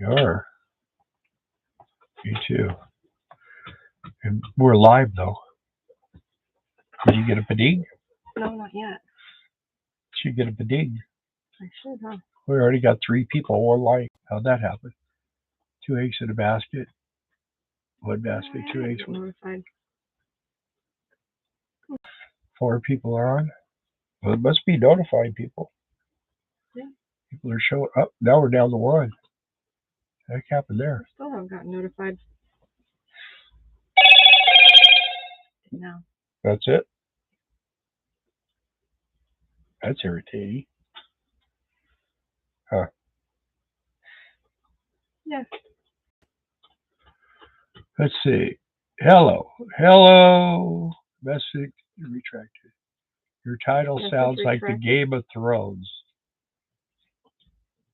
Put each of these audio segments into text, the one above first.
You are. Me too. And we're live though. Did you get a pading? No, not yet. Should get a pading. I should, huh? We already got 3 people. We're live. How'd that happen? 2 eggs in a basket. One basket, 2 eggs. Notified. 4 people are on. Well, it must be notifying people. Yeah. People are showing up. Now we're down to 1. What happened there? I still haven't gotten notified. No. That's it? That's irritating. Huh. Yes. Let's see. Hello. Message retracted. Your title sounds like the Game of Thrones.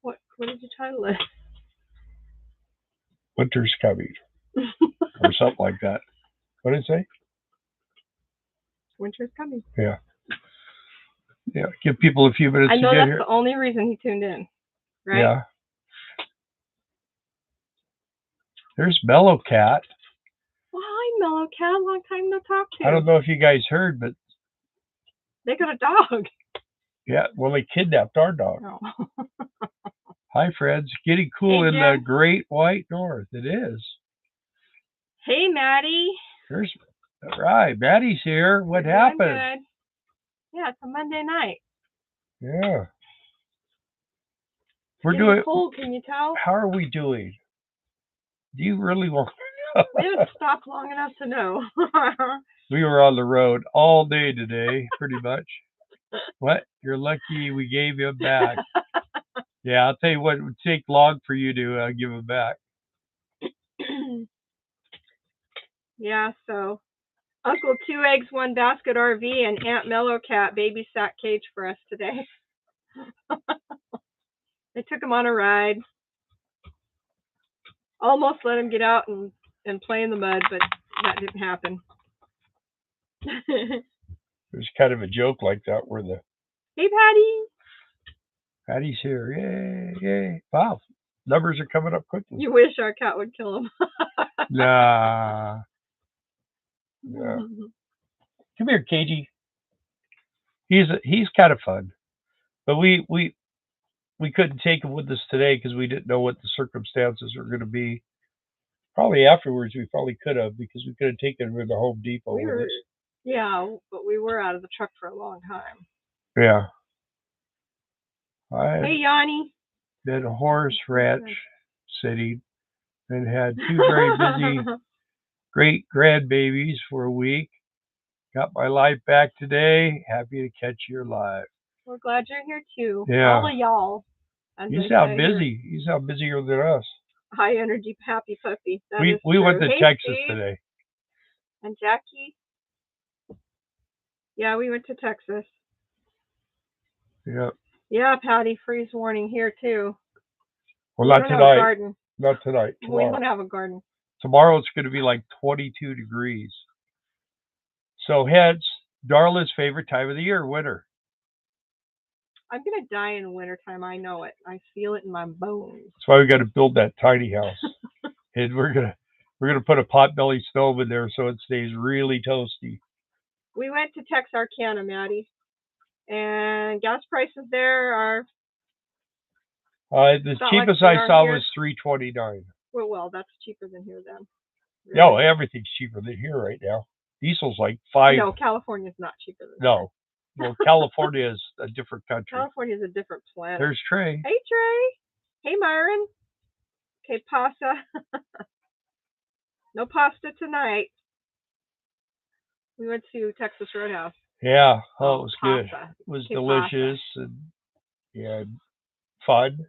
What did you title it? Winter's coming. Or something like that. What did it say? Winter's coming. Yeah. Yeah. Give people a few minutes to get here. I know that's the only reason he tuned in, right? Yeah. There's Mellow Cat. Well, hi, Mellow Cat. Long time no talk to. I don't know if you guys heard, but they got a dog. Yeah, well, they kidnapped our dog. No. Hi, friends. Getting cool in the Great White North. It is. Hey, Maddie. All right, Maddie's here. What happened? Good. Yeah, it's a Monday night. Yeah. We're doing cold. Can you tell? How are we doing? Do you really want to know? We haven't stopped long enough to know. We were on the road all day today, pretty much. What? You're lucky we gave him back. Yeah, I'll tell you what, it would take long for you to give him back. Yeah, so Uncle 2 Eggs 1 Basket RV and Aunt Mellow Cat babysat Cage for us today. They took him on a ride. Almost let him get out and play in the mud, but that didn't happen. There's kind of a joke like that where the... Hey, Patty. Patty's here. Yay. Wow. Numbers are coming up quickly. You wish our cat would kill him. Nah. Yeah. Come here, Cagey. He's kind of fun. But we couldn't take him with us today because we didn't know what the circumstances were going to be. Probably afterwards we probably could have, because we could have taken him to the Home Depot with us. Yeah, but we were out of the truck for a long time. Yeah. Hey, Yanni. Been a horse ranch sitting and had 2 very busy great grandbabies for a week. Got my life back today. Happy to catch your live. We're glad you're here too. Yeah. All of y'all. You sound busy. You sound busier than us. High energy, happy puppy. We went to Texas today. And Jackie. Yeah, we went to Texas. Yeah. Yeah, Patty, freeze warning here too. Well, not tonight. Not tonight. Tomorrow. We don't have a garden. Tomorrow it's going to be like 22 degrees. So hence, Darla's favorite time of the year, winter. I'm going to die in wintertime. I know it. I feel it in my bones. That's why we got to build that tiny house. And we're gonna put a potbelly stove in there so it stays really toasty. We went to Texarkana, Maddie. And gas prices there are... the cheapest I saw was $3.29. Well, that's cheaper than here then. Really? No, everything's cheaper than here right now. Diesel's like $5. No, California's not cheaper than No. Well, California is a different country. California is a different planet. There's Trey. Hey, Trey. Hey, Myron. Okay, pasta. No pasta tonight. We went to Texas Roadhouse. Yeah. Oh, it was good. It was okay, delicious and yeah, fun.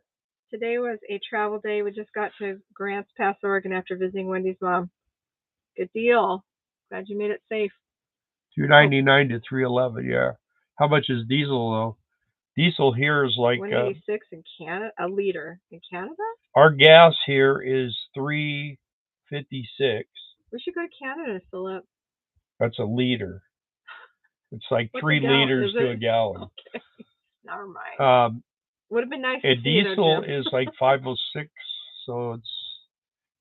Today was a travel day. We just got to Grants Pass, Oregon after visiting Wendy's mom. Good deal. Glad you made it safe. $2.99 to $3.11. Yeah. How much is diesel though? Diesel here is like $1.86 in Canada, a liter in Canada. Our gas here is $3.56. We should go to Canada to fill up. That's a liter. It's like 3 liters to a gallon. Okay. Never mind. Would have been nice. And diesel is like 506 so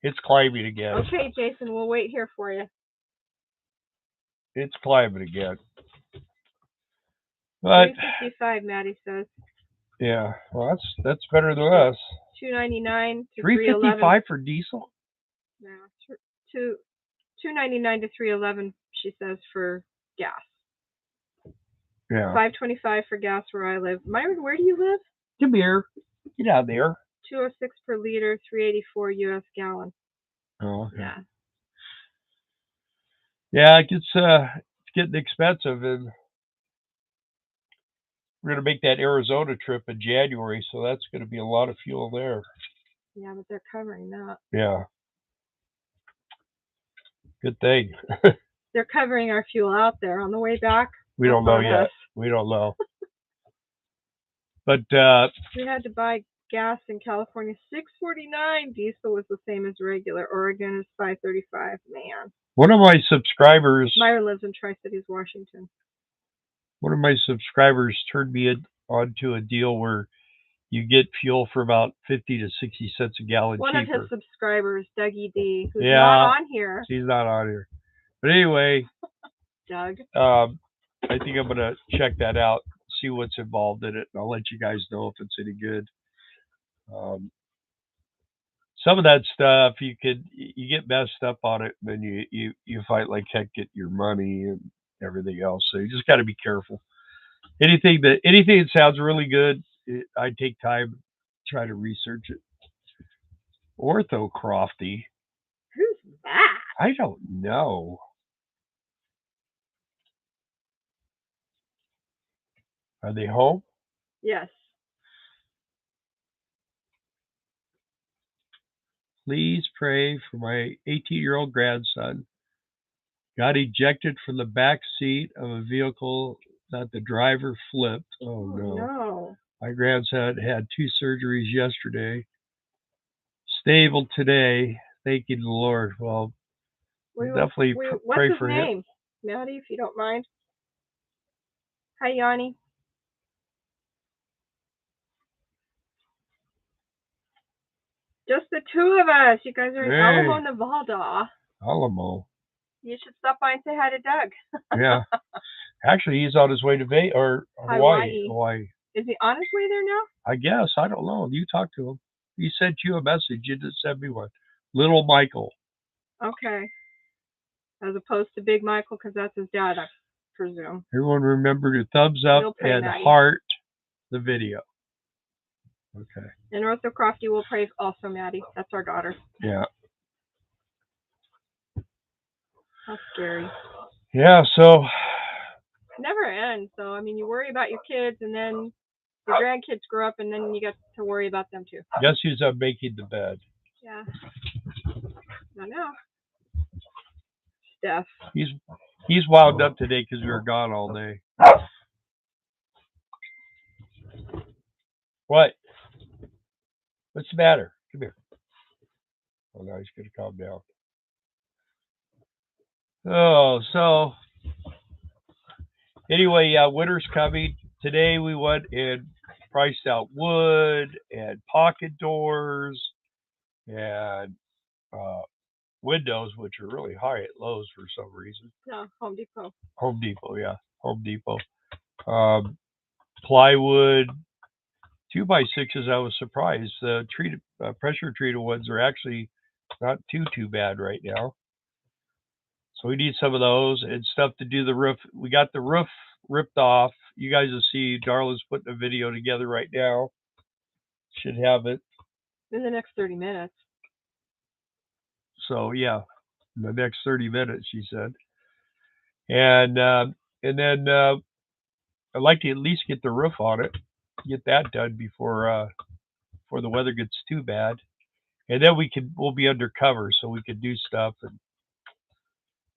it's climbing again. Okay, Jason, we'll wait here for you. It's climbing again. But 355, Maddie says. yeah, well, that's better than us. 299 to 355 for diesel. Yeah, 299 to 311. She says for gas. Yeah. 525 for gas where I live. Myron, where do you live? Come here. Get out there. 206 per liter, 384 U.S. gallon. Oh, okay. Yeah. Yeah, it's getting expensive, and we're gonna make that Arizona trip in January, so that's gonna be a lot of fuel there. Yeah, but they're covering that. Yeah. Good thing. They're covering our fuel out there on the way back. We don't know yet. We don't know. But we had to buy gas in California, $6.49. Diesel was the same as regular. Oregon is $5.35. Man. One of my subscribers. Myra lives in Tri-Cities, Washington. One of my subscribers turned me onto a deal where you get fuel for about 50 to 60 cents a gallon One cheaper. of his subscribers, Dougie D, who's not on here. She's not on here. But anyway, Doug. I think I'm gonna check that out, see what's involved in it, and I'll let you guys know if it's any good. Some of that stuff you get messed up on it, and then you fight like heck, get your money and everything else. So you just got to be careful. Anything that sounds really good, I take time, try to research it. Orthocrofty. Who's that? I don't know. Are they home? Yes. Please pray for my 18-year-old grandson. Got ejected from the back seat of a vehicle that the driver flipped. Oh no. My grandson had 2 surgeries yesterday. Stable today. Thank you to the Lord. Well, definitely pray for him. What's his name? Maddie, if you don't mind. Hi, Yanni. Just the 2 of us. You guys are in Alamo, Nevada. Alamo. You should stop by and say hi to Doug. Yeah. Actually, he's on his way to Hawaii. Is he on his way there now? I guess. I don't know. You talk to him. He sent you a message. You didn't send me one. Little Michael. Okay. As opposed to Big Michael, because that's his dad, I presume. Everyone remember to thumbs up and heart the video. Okay. And Orthocrofty will pray also, Maddie. That's our daughter. Yeah. How scary. Yeah, so. It never ends. So, I mean, you worry about your kids, and then your grandkids grow up, and then you get to worry about them, too. Guess who's up making the bed? Yeah. I know. Steph. He's wound up today because we were gone all day. What? What's the matter? Come here. Oh, now he's going to calm down. Oh, so anyway, yeah, winter's coming. Today we went and priced out wood and pocket doors and windows, which are really high at Lowe's for some reason. No, Home Depot. Home Depot, yeah. Home Depot. Plywood. 2x6s, I was surprised. The pressure treated ones are actually not too bad right now. So we need some of those and stuff to do the roof. We got the roof ripped off. You guys will see Darla's putting a video together right now. Should have it in the next 30 minutes. So yeah, in the next 30 minutes, she said. And then I'd like to at least get the roof on it, get that done before the weather gets too bad, and then we'll be undercover so we can do stuff and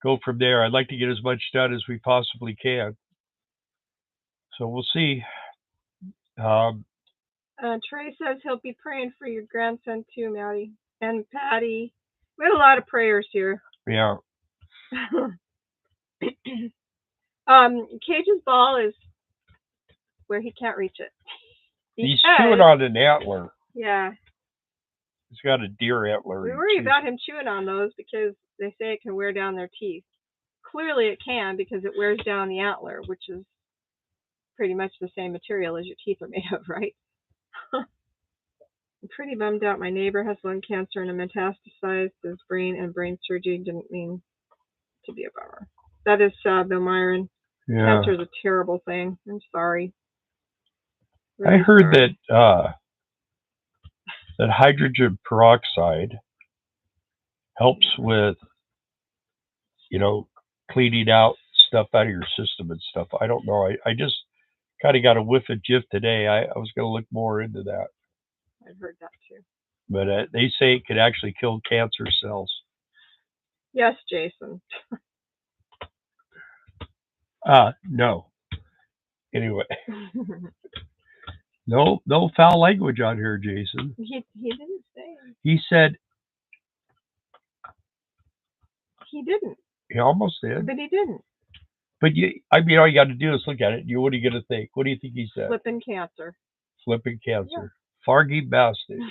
go from there. I'd like to get as much done as we possibly can. So we'll see. Trey says he'll be praying for your grandson too, Maddie and Patty. We had a lot of prayers here. Yeah. Cage's ball is where he can't reach it. He's chewing on an antler. Yeah. It's got a deer antler. We worry about him chewing on those because they say it can wear down their teeth. Clearly it can, because it wears down the antler, which is pretty much the same material as your teeth are made of, right? I'm pretty bummed out. My neighbor has lung cancer and a metastasized his brain, and brain surgery didn't mean to be a bummer. That is sad, though, Myron. Yeah. Cancer is a terrible thing. I'm sorry. Really I heard sorry. That hydrogen peroxide helps with, cleaning out stuff out of your system and stuff. I don't know. I just kind of got a whiff of jiff today. I was going to look more into that. I've heard that too. But they say it could actually kill cancer cells. Yes, Jason. No. Anyway. No foul language on here, Jason. He didn't say. He said. He didn't. He almost did. But he didn't. But all you got to do is look at it. What are you going to think? What do you think he said? Flipping cancer. Flipping cancer. Yeah. Fargy bastard.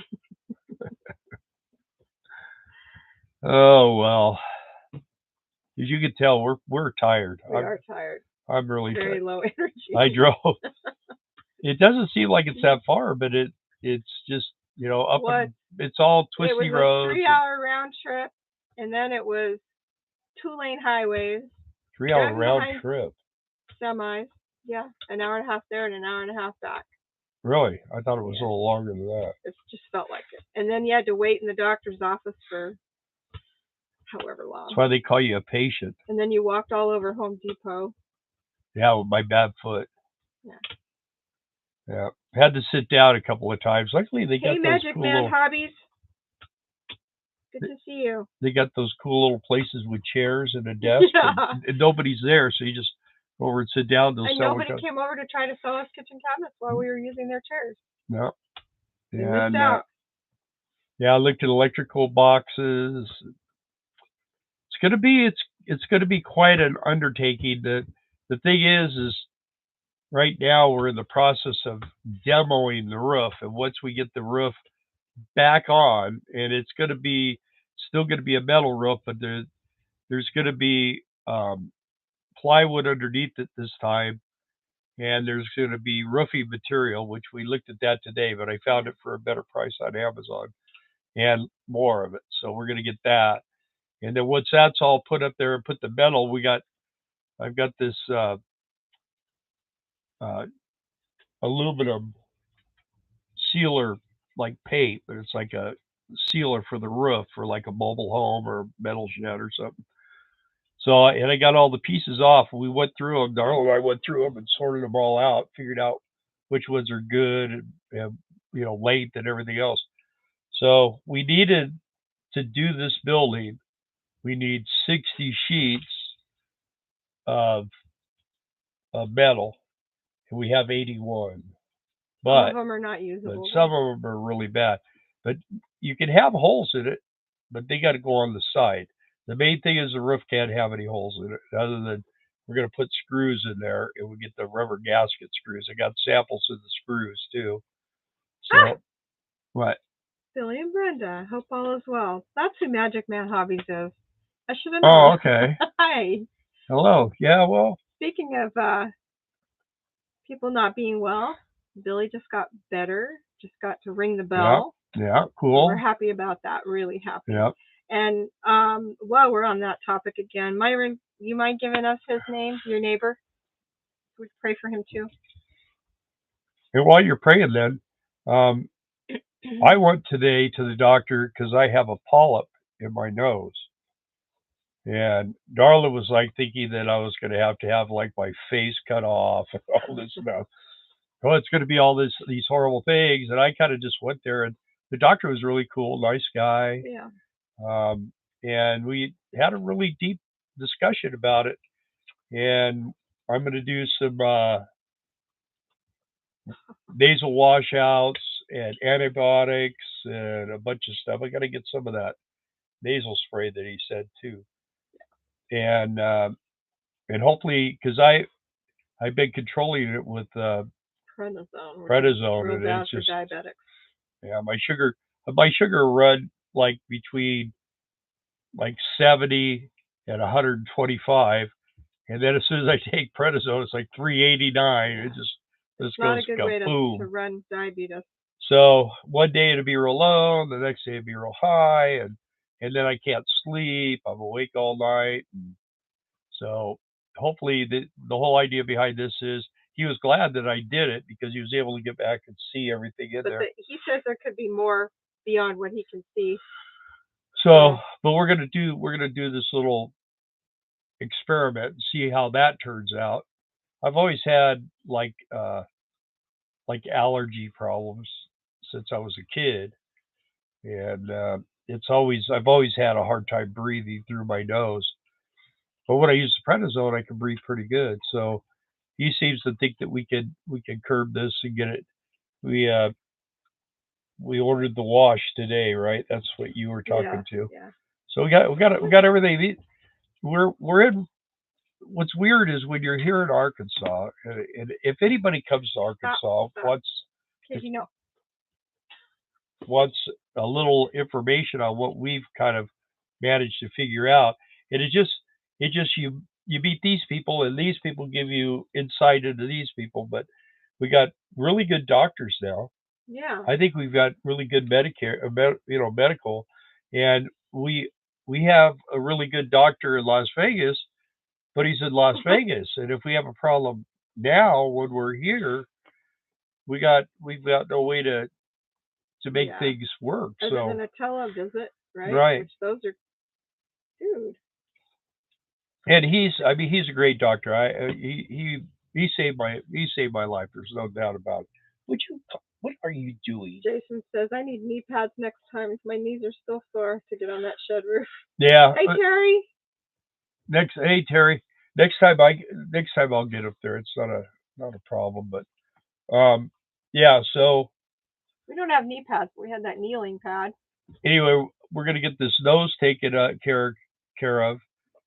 Oh well. As you can tell, we're tired. We are tired. I'm really very tired. Low energy. I drove. It doesn't seem like it's that far, but it's just up. It's all twisty roads. It was a 3-hour round trip, and then it was 2-lane highways. 3-hour round trip. Semis, yeah, an hour and a half there and an hour and a half back. Really? I thought it was a little longer than that. It just felt like it. And then you had to wait in the doctor's office for however long. That's why they call you a patient. And then you walked all over Home Depot. Yeah, with my bad foot. Yeah. Yeah. Had to sit down a couple of times. Luckily, they got those Magic cool Man little, Hobbies. Good to see you. They got those cool little places with chairs and a desk. Yeah. And nobody's there, so you just go over and sit down. And nobody came over to try to sell us kitchen cabinets while we were using their chairs. No. They missed out. Yeah, I looked at electrical boxes. It's gonna be quite an undertaking. The thing is right now we're in the process of demoing the roof, and once we get the roof back on, and it's gonna be still gonna be a metal roof, but there's gonna be plywood underneath it this time, and there's going to be roofing material, which we looked at that today, but I found it for a better price on Amazon, and more of it. So we're going to get that, and then once that's all put up there and put the metal, I've got this aluminum sealer like paint, but it's like a sealer for the roof for like a mobile home or a metal shed or something. So, and I got all the pieces off. We went through them. Darla and I went through them and sorted them all out, figured out which ones are good and length and everything else. So we needed to do this building. We need 60 sheets of metal, and we have 81. But some of them are not usable. But some of them are really bad. But you can have holes in it, but they got to go on the side. The main thing is the roof can't have any holes in it, other than we're going to put screws in there, and we get the rubber gasket screws. I got samples of the screws too. So, what? Billy and Brenda, hope all is well. That's who Magic Man Hobbies is. I should have known. Oh, okay. Hi. Hello. Yeah, well. Speaking of people not being well, Billy just got better. Just got to ring the bell. Yeah, cool. We're happy about that. Really happy. Yeah. And while we're on that topic again, Myron, you mind giving us his name, your neighbor? We pray for him too. And while you're praying, then, I went today to the doctor because I have a polyp in my nose, and Darla was like thinking that I was going to have like my face cut off and all this stuff. Oh, it's going to be all these horrible things, and I kind of just went there, and the doctor was really cool, nice guy. Yeah. And we had a really deep discussion about it, and I'm going to do some nasal washouts and antibiotics and a bunch of stuff. I got to get some of that nasal spray that he said too, and hopefully, because I've been controlling it with prednisone, real and bad it's for just diabetics. Yeah, my sugar. my sugar run like between like 70 and 125, and then as soon as I take prednisone, it's like 389. It just Not goes a good way to kaboom. run diabetes. So one day it'll be real low, and the next day it'll be real high, and then I can't sleep. I'm awake all night. And so hopefully the whole idea behind this is he was glad that I did it because he was able to get back and see everything in But there. he says there could be more beyond what he can see. So, but we're gonna do this little experiment and see how that turns out. I've always had like allergy problems since I was a kid, and I've always had a hard time breathing through my nose. But when I use the prednisone, I can breathe pretty good. So he seems to think that we can curb this and get it. We uh we ordered the wash today, right? That's what you were talking to. Yeah. So we got everything. We're in. What's weird is when you're here in Arkansas, and if anybody comes to Arkansas, wants a little information on what we've kind of managed to figure out, and it just you meet these people, and these people give you insight into these people, but we got really good doctors now. Yeah. I think we've got really good medical, and we have a really good doctor in Las Vegas, but he's in Las Vegas, and if we have a problem now when we're here, we've got no way to make things work. Other than a televisit, right? Right. Which those are, dude. And he's a great doctor. He saved my life. There's no doubt about it. What are you doing? Jason says I need knee pads next time because my knees are still sore to get on that shed roof. Yeah. Hey Terry. Hey Terry. Next time I'll get up there. It's not a problem, but yeah. So we don't have knee pads, but we had that kneeling pad. Anyway, we're gonna get this nose taken care of.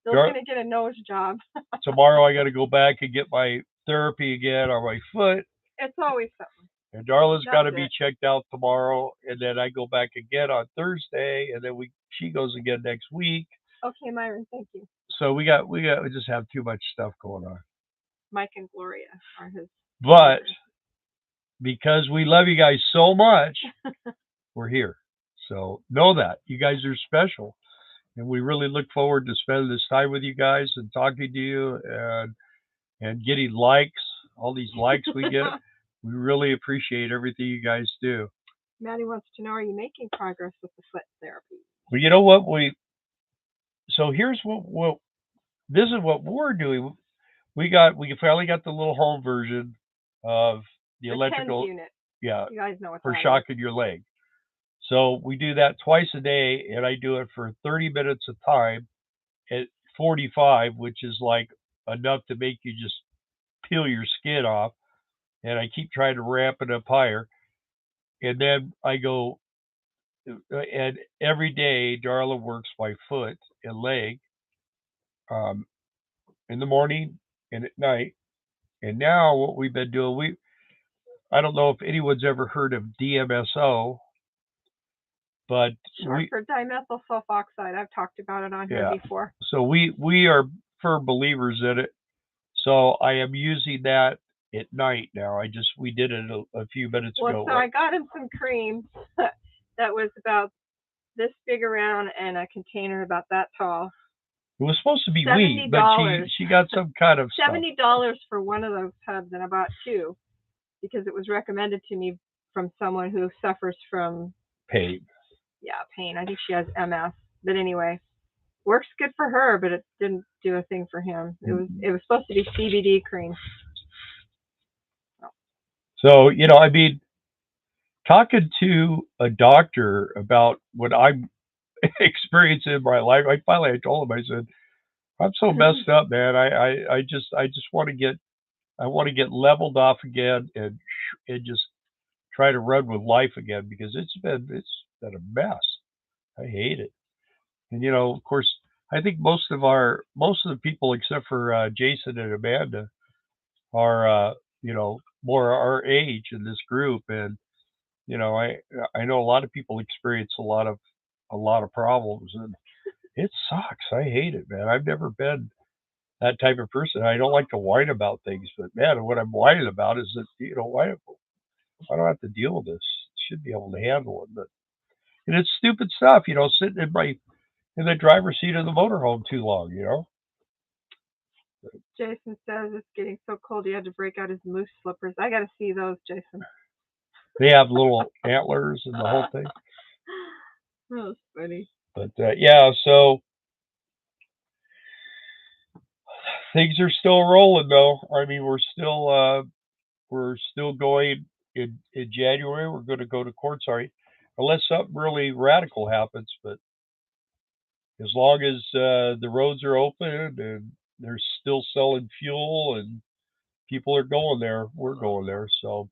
Bill's gonna get a nose job. Tomorrow I got to go back and get my therapy again on my foot. It's always something. And Darla's got to be checked out tomorrow, and then I go back again on Thursday, and then she goes again next week. Okay, Myron, thank you. So we just have too much stuff going on. Mike and Gloria are his. But because we love you guys so much, we're here. So know that you guys are special, and we really look forward to spending this time with you guys and talking to you and getting likes. All these likes we get. We really appreciate everything you guys do. Maddie wants to know, are you making progress with the foot therapy? Well, you know what? So here's this is what we're doing. We finally got the little home version of the electrical unit. Yeah. You guys know what for shocking your leg. So we do that twice a day, and I do it for 30 minutes a time at 45, which is like enough to make you just peel your skin off. And I keep trying to ramp it up higher. And then I go, and every day Darla works my foot and leg in the morning and at night. And now what we've been doing, I don't know if anyone's ever heard of DMSO, but short for dimethyl sulfoxide. I've talked about it on here before. So we are firm believers in it. So I am using that at night now. We did it a few minutes ago. So I got him some cream that was about this big around and a container about that tall. It was supposed to be wheat, but she got some kind of $70 for one of those tubs, and I bought two because it was recommended to me from someone who suffers from pain. Yeah, pain. I think she has MS. But anyway, works good for her, but it didn't do a thing for him. It was supposed to be CBD cream. So, talking to a doctor about what I'm experiencing in my life, I told him, I said, I'm so messed up, man. I just want to get leveled off again and just try to run with life again, because it's been a mess. I hate it. And of course, I think most of the people except for Jason and Amanda are more our age in this group, and you know, I know a lot of people experience a lot of problems, and it sucks. I hate it, man. I've never been that type of person. I don't like to whine about things, but man, what I'm whining about is that, you know, why I don't have to deal with this. Should be able to handle it, but and it's stupid stuff, you know, sitting in the driver's seat of the motorhome too long, you know. Jason says it's getting so cold he had to break out his moose slippers. I got to see those, Jason. They have little antlers and the whole thing. That was funny. But yeah, so things are still rolling though. I mean, we're still going in January. We're going to go to Quartzsite unless something really radical happens. But as long as the roads are open and they're still selling fuel and people are going there, we're going there. So,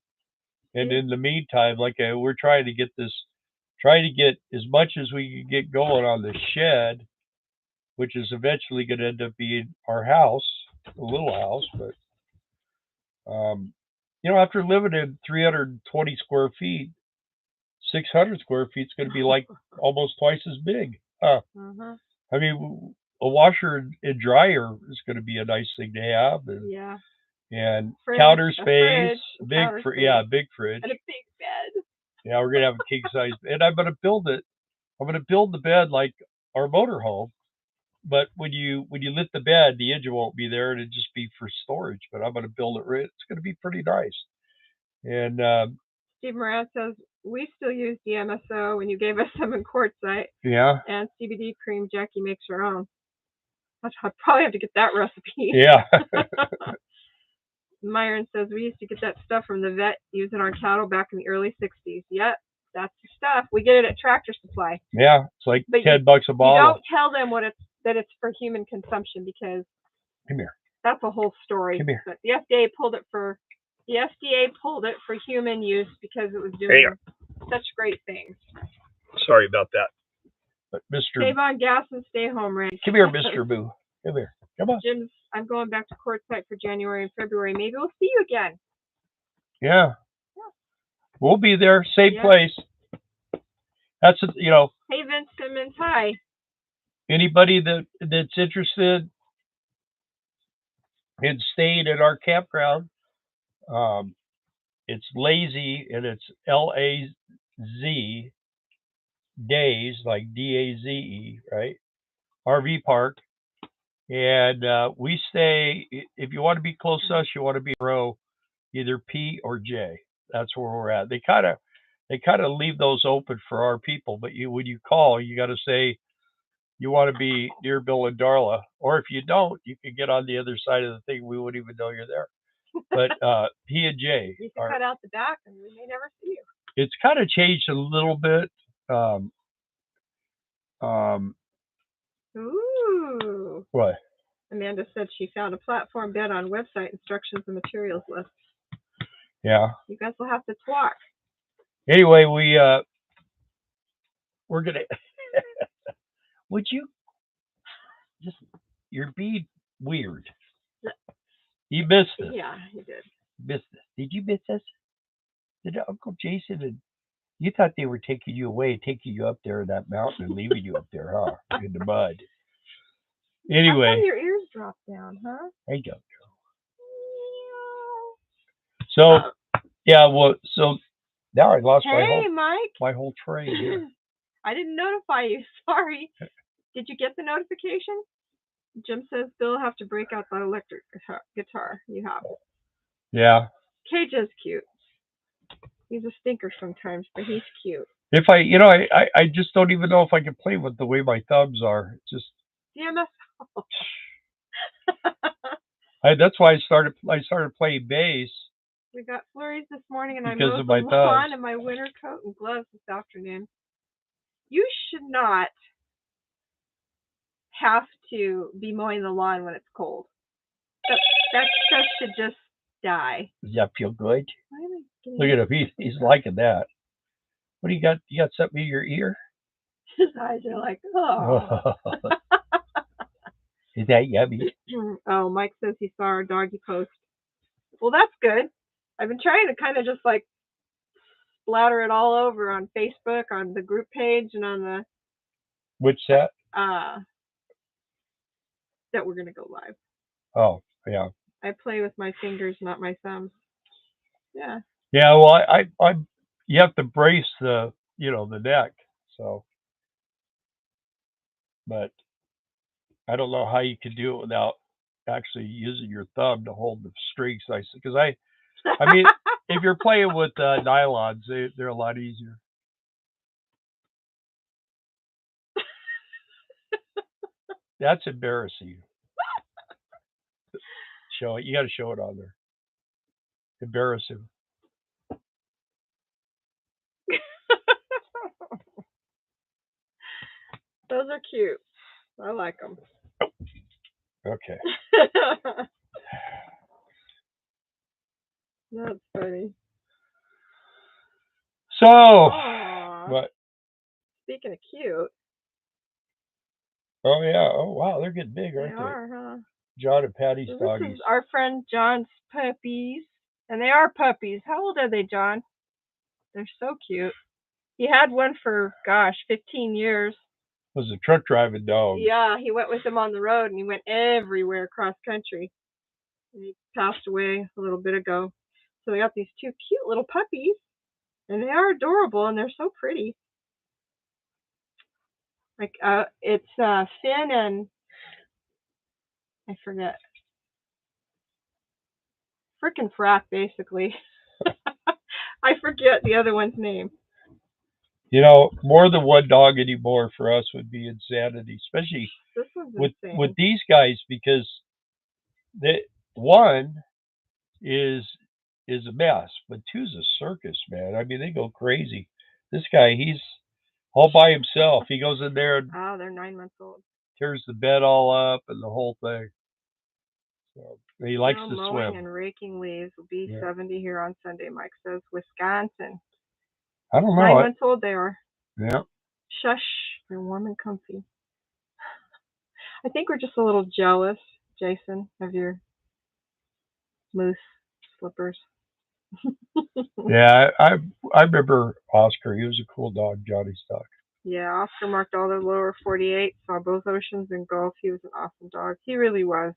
and in the meantime, like we're trying to get as much as we can get going on the shed, which is eventually going to end up being our house, a little house. But you know, after living in 320 square feet, 600 square feet is going to be like almost twice as big. Uh-huh. I mean, a washer and dryer is going to be a nice thing to have, and Yeah. And Fridge, counter a space, fridge, big fridge. and a big bed. Yeah, we're gonna have a king size, and I'm gonna build it. I'm gonna build the bed like our motorhome, but when you lift the bed, the engine won't be there, and it'd just be for storage. But I'm gonna build it right. It's gonna be pretty nice. And Steve Moran says we still use DMSO, and you gave us some in Quartzsite. yeah, And CBD cream. Jackie makes her own. I'll probably have to get that recipe. yeah. Myron says we used to get that stuff from the vet using our cattle back in the early 60s. Yep, that's the stuff. We get it at Tractor Supply. Yeah, it's like but $10 a bottle. You don't tell them that it's for human consumption because come here. That's a whole story. Come here. But the FDA pulled it for human use because it was doing such great things. Sorry about that. But Mr. Save on gas and stay home, Ray. Come here, Mr. Boo. Come here. Come on. Jim's, I'm going back to Quartzsite for January and February. Maybe we'll see you again. Yeah. We'll be there. Same place. That's, you know. Hey, Vince Simmons. Hi. Anybody that's interested in staying at our campground, it's La-Z, and it's L-A-Z Daze, like D-A-Z-E, right? RV park. And we stay, if you want to be close to us, you want to be in row, either P or J. That's where we're at. They kind of leave those open for our people, but when you call, you got to say you want to be near Bill and Darla, or if you don't, you can get on the other side of the thing. We wouldn't even know you're there. But P and J. You can cut out the back, and we may never see you. It's kind of changed a little bit. Ooh. What? Amanda said she found a platform bed on website instructions and materials list. Yeah. You guys will have to talk. Anyway, we're gonna. Would you just? You're being weird. You missed it. Yeah, you did. Missed it. Did you miss us? Did Uncle Jason and you thought they were taking you away, taking you up there in that mountain and leaving you up there, huh? In the mud. Anyway. How come your ears dropped down, huh? I don't know. So, yeah, well, so now I lost my whole tray here. I didn't notify you. Sorry. Did you get the notification? Jim says Bill will have to break out that electric guitar you have. Yeah. KJ's cute. He's a stinker sometimes, but he's cute. If I just don't even know if I can play with the way my thumbs are. Just DMSO. That's why I started playing bass. We got flurries this morning, and because I mowed of my the lawn thumbs. in my winter coat and gloves this afternoon. You should not have to be mowing the lawn when it's cold. That stuff should just die. Does that feel good? Look at him. He's liking that. What do you got? You got something in your ear? His eyes are like, oh. Is that yummy? Oh, Mike says he saw our doggy post. Well, that's good. I've been trying to kind of just like splatter it all over on Facebook, on the group page, and on the Which set? That we're gonna go live. Oh, yeah. I play with my fingers, not my thumbs. Yeah. Yeah, well, I you have to brace the, the neck, so. But I don't know how you can do it without actually using your thumb to hold the strings nice. Because I mean, if you're playing with nylons, they're a lot easier. That's embarrassing. Show it. You got to show it on there. Embarrassing. Those are cute. I like them. Okay. That's funny. So, aww. What? Speaking of cute. Oh yeah. Oh wow, they're getting big, aren't they? They are, huh? John and Patty's doggies. This is our friend John's puppies, and they are puppies. How old are they, John? They're so cute. He had one for 15 years. Was a truck driving dog. Yeah, he went with him on the road, and he went everywhere across country. And he passed away a little bit ago. So we got these two cute little puppies, and they are adorable, and they're so pretty. Like it's Finn and I forget. Frickin' Frack, basically. I forget the other one's name. More than one dog anymore for us would be insanity, especially with these guys, because one is a mess, but two's a circus, man. I mean, they go crazy. This guy, he's all by himself. He goes in there and they're 9 months old. Tears the bed all up and the whole thing. So he likes to mowing swim. And raking leaves will be 70 here on Sunday, Mike says. Wisconsin. I don't know. 9 months old they are. Yeah. Shush. They're warm and comfy. I think we're just a little jealous, Jason, of your moose slippers. Yeah, I remember Oscar. He was a cool dog, Johnny's dog. Yeah, Oscar marked all the lower 48, saw both oceans and Gulf. He was an awesome dog. He really was.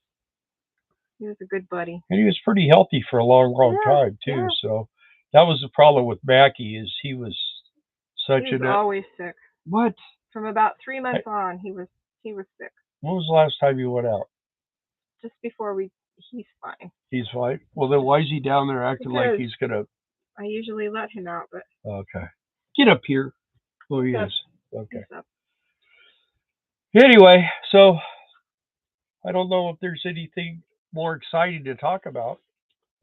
He was a good buddy. And he was pretty healthy for a long time, too. Yeah. So that was the problem with Mackie, is he was such he was always sick. What? From about 3 months on, he was sick. When was the last time you went out? Just before he's fine. He's fine? Well, then why is he down there acting like he's going to... I usually let him out, but... Okay. Get up here. Oh, he is. Okay. He's up. Anyway, so I don't know if there's anything more exciting to talk about,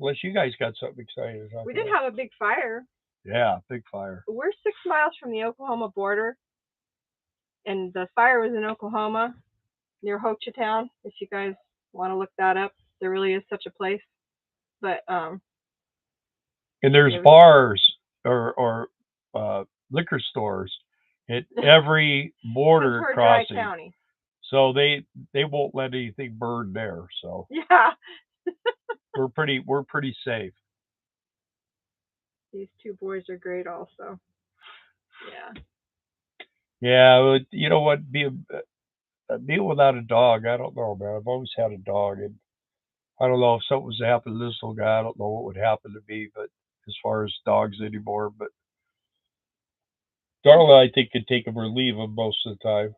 unless you guys got something exciting to talk about. We did have a big fire. Yeah, big fire. We're 6 miles from the Oklahoma border, and the fire was in Oklahoma, near Hochatown, if you guys want to look that up. There really is such a place. But and there's bars or liquor stores at every border crossing. Dry County. So they won't let anything burn there. So yeah. we're pretty safe. These two boys are great also. Yeah. Yeah, you know what? Being without a dog, I don't know, man. I've always had a dog, and I don't know if something was to happen to this little guy. I don't know what would happen to me, but as far as dogs anymore, but Darla, I think, could take them or leave them most of the time.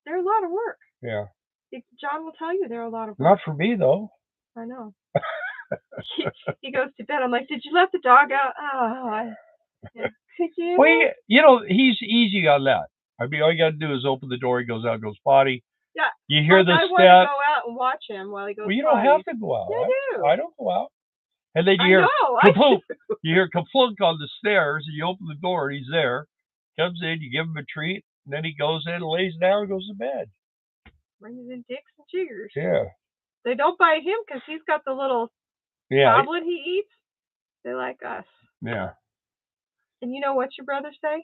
They're a lot of work. Yeah. John will tell you they're a lot of work. Not for me, though. I know. he goes to bed. I'm like, did you let the dog out? Oh, yeah. Could you? Well, he's easy on that. I mean, all you got to do is open the door. He goes out, goes potty. Yeah. You hear the step. I want to go out and watch him while he goes. Well, you don't have to go out. You do. I don't go out. And then you hear kaplunk. You hear kaplunk on the stairs, and you open the door, and he's there. Comes in, you give him a treat, and then he goes in, lays down, and goes to bed. Brings in dicks and jiggers. Yeah. They don't bite him because he's got the little goblet he eats. They like us. Yeah. And you know what your brothers say?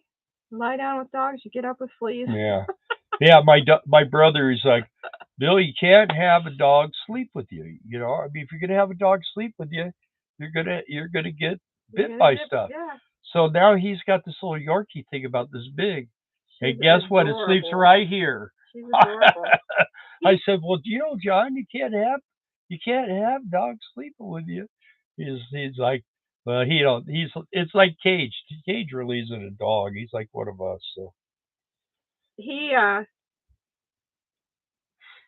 Lie down with dogs, you get up with fleas. Yeah. Yeah, my brother is like, Bill, you can't have a dog sleep with you. You know, I mean, if you're gonna have a dog sleep with you, you're gonna get bit by stuff. Yeah. So now he's got this little Yorkie thing about this big. She's And guess what? It sleeps right here. She's adorable. I said, well, John, you can't have dogs sleeping with you. He's like, well, it's like Cage. Cage really isn't a dog. He's like one of us. So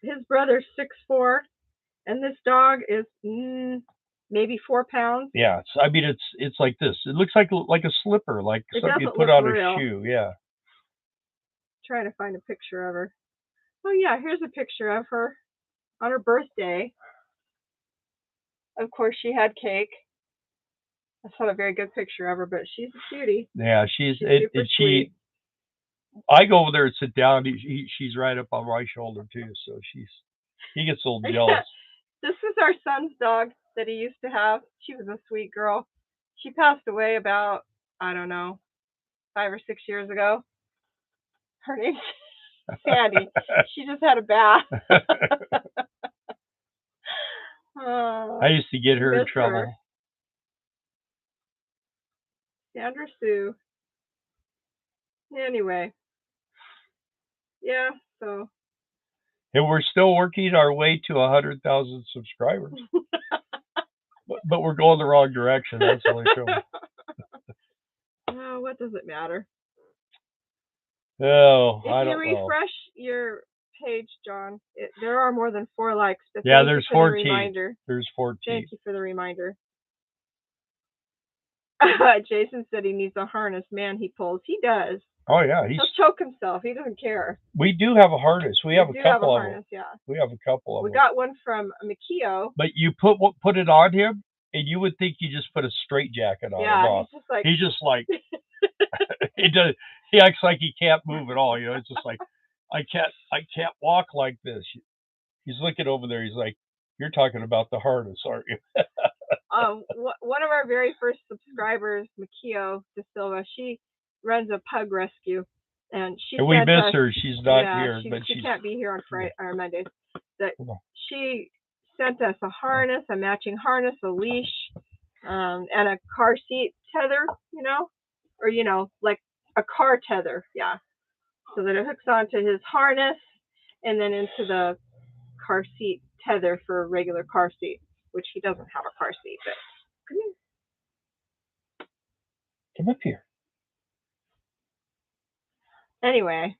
his brother's 6'4", and this dog is maybe 4 pounds. Yeah, I mean it's like this. It looks like a slipper, like something you put on a shoe. Yeah. Trying to find a picture of her. Oh yeah, here's a picture of her on her birthday. Of course, she had cake. That's not a very good picture of her, but she's a cutie. Yeah, she's super sweet. I go over there and sit down. She's right up on my shoulder too, so he gets a little jealous. This is our son's dog that he used to have. She was a sweet girl. She passed away about, I don't know, 5 or 6 years ago. Her name's Sandy. She just had a bath. I used to get her in trouble. Sandra Sue. Anyway. Yeah, so. And we're still working our way to 100,000 subscribers. But we're going the wrong direction. That's the only trouble. Oh, what does it matter? Oh, I don't know. If you refresh your page, John, there are more than 4 likes. But yeah, there's 14. There's 14. Thank you for the reminder. Jason said he needs a harness. Man, he pulls. He does. Oh yeah, he'll choke himself. He doesn't care. We do have a harness. We have a couple of them. Yeah. We have a couple of them. We got one from Mikio. But you put it on him, and you would think you just put a straight jacket on him. Yeah, he's just like he does. He acts like he can't move at all. It's just like I can't walk like this. He's looking over there. He's like, you're talking about the harness, aren't you? One of our very first subscribers, Mikio De Silva, she runs a pug rescue, and we miss her. She's not here, but she can't be here on Friday or Mondays. That she sent us a harness, a matching harness, a leash, and a car seat tether. Or like a car tether, yeah, so that it hooks onto his harness and then into the car seat tether for a regular car seat, which he doesn't have a car seat. But come here. Come up here. Anyway.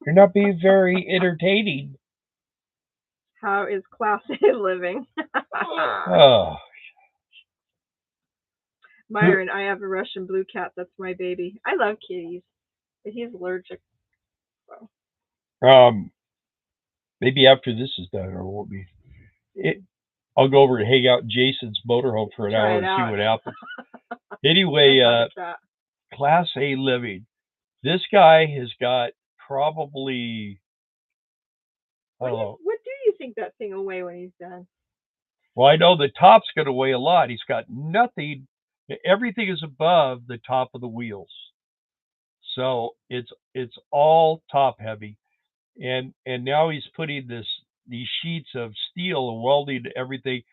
You're not being very entertaining. How is Class A living? Oh. Myron, I have a Russian blue cat. That's my baby. I love kitties, but he's allergic. So. Maybe after this is done, or it won't be. I'll go over and hang out in Jason's motorhome for an hour and see what happens. Anyway, Class A living. This guy has got probably, I don't know. What do you think that thing will weigh when he's done? Well, I know the top's going to weigh a lot. He's got nothing. Everything is above the top of the wheels. So it's all top heavy. And now he's putting these sheets of steel and welding everything.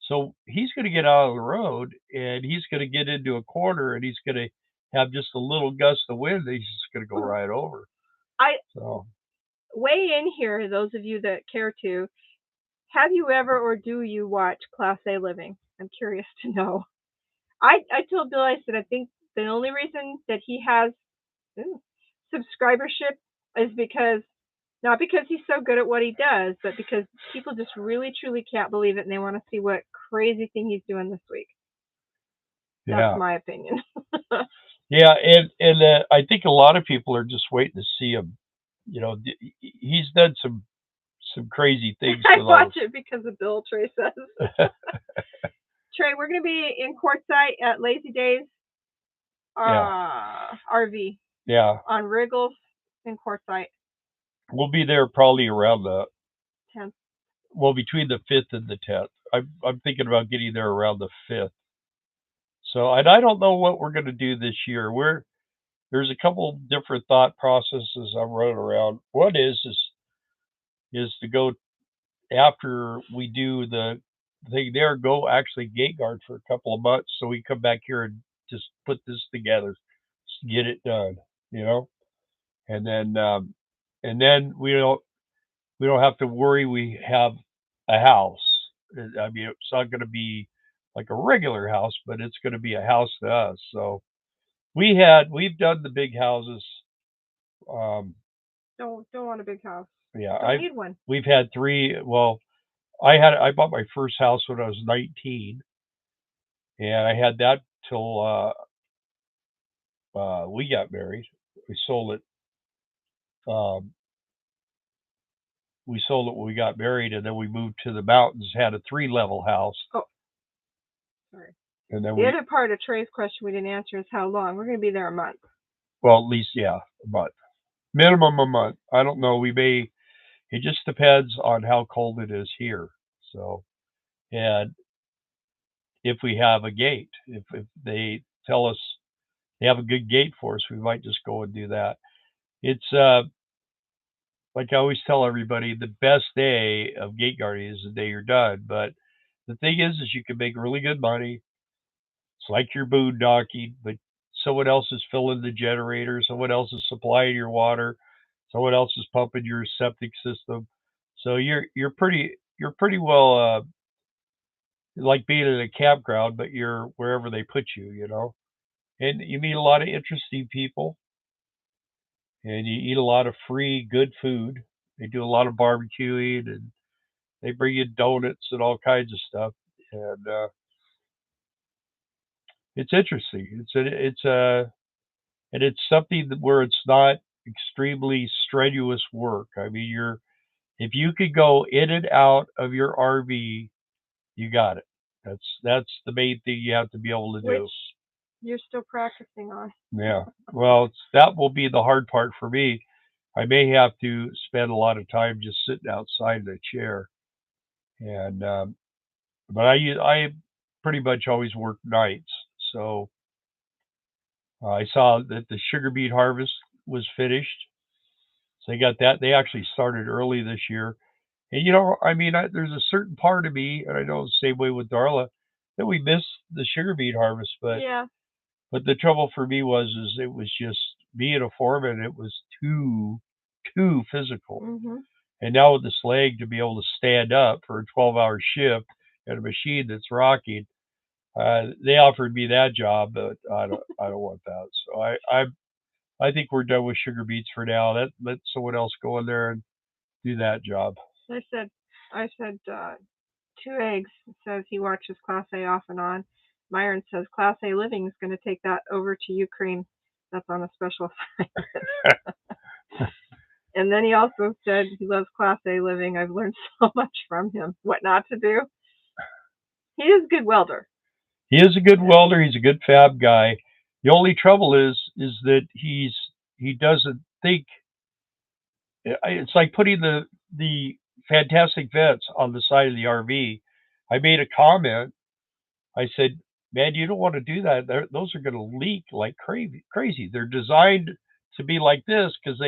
So he's going to get out of the road, and he's going to get into a corner, and he's going to have just a little gust of wind, and he's just going to go right over. Weigh in here, those of you that care to. Have you ever or do you watch Class A living? I'm curious to know. I told Bill, I said, I think the only reason that he has subscribership is not because he's so good at what he does, but because people just really, truly can't believe it, and they want to see what crazy thing he's doing this week. That's my opinion. Yeah, and I think a lot of people are just waiting to see him. He's done some crazy things. I watch it because of Bill, Trey says. Trey, we're going to be in Quartzsite at La-Z Daze RV. Yeah. On Wriggles in Quartzsite. We'll be there probably around the 10th. Well, between the 5th and the 10th. I'm thinking about getting there around the 5th. So, and I don't know what we're going to do this year. There's a couple different thought processes I'm running around. One is to go after we do the thing there, go actually gate guard for a couple of months, so we come back here and just put this together, just get it done, you know. And then we don't have to worry. We have a house. I mean, it's not going to be like a regular house, but it's going to be a house to us. So we've done the big houses. Um, Don't want a big house. yeah, Don't need one. we've had three. Well, I bought my first house when I was 19, and I had that till we got married. We sold it. Um, we sold it when we got married, and then we moved to the mountains. Had a 3-level house. Oh, sorry. And then the other part of Trey's question we didn't answer is how long. We're going to be there a month. Well, at least a month, minimum a month. I don't know. We may. It just depends on how cold it is here. So, and if we have a gate, if they tell us they have a good gate for us, we might just go and do that. It's like I always tell everybody, the best day of gate guarding is the day you're done. But the thing is you can make really good money. It's like you're boondocking, but someone else is filling the generator, someone else is supplying your water, someone else is pumping your septic system. So you're pretty well like being in a campground, but you're wherever they put you, you know. And you meet a lot of interesting people, and you eat a lot of free good food. They do a lot of barbecuing, and they bring you donuts and all kinds of stuff. And it's interesting. And it's something where it's not extremely strenuous work. I mean, if you could go in and out of your RV, you got it. That's the main thing you have to be able to do. Which you're still practicing on. Yeah. Well, that will be the hard part for me. I may have to spend a lot of time just sitting outside in a chair, and but I pretty much always work nights. So I saw that the sugar beet harvest was finished. So they got that. They actually started early this year. And I mean, there's a certain part of me, and I know the same way with Darla, that we missed the sugar beet harvest. But Yeah. but the trouble for me is it was just being a foreman. It was too physical. Mm-hmm. And now with this leg to be able to stand up for a 12-hour shift at a machine that's rocking, they offered me that job, but I don't want that. So I think we're done with sugar beets for now. Let someone else go in there and do that job. I said 2 eggs. It says he watches Class A off and on. Myron says Class A Living is going to take that over to Ukraine. That's on a special assignment. And then he also said he loves Class A Living. I've learned so much from him. What not to do. He is a good welder. He is a good welder. He's a good fab guy. The only trouble is that he doesn't think. It's like putting the fantastic vents on the side of the RV. I made a comment. I said, "Man, you don't want to do that. Those are going to leak like crazy. They're designed to be like this because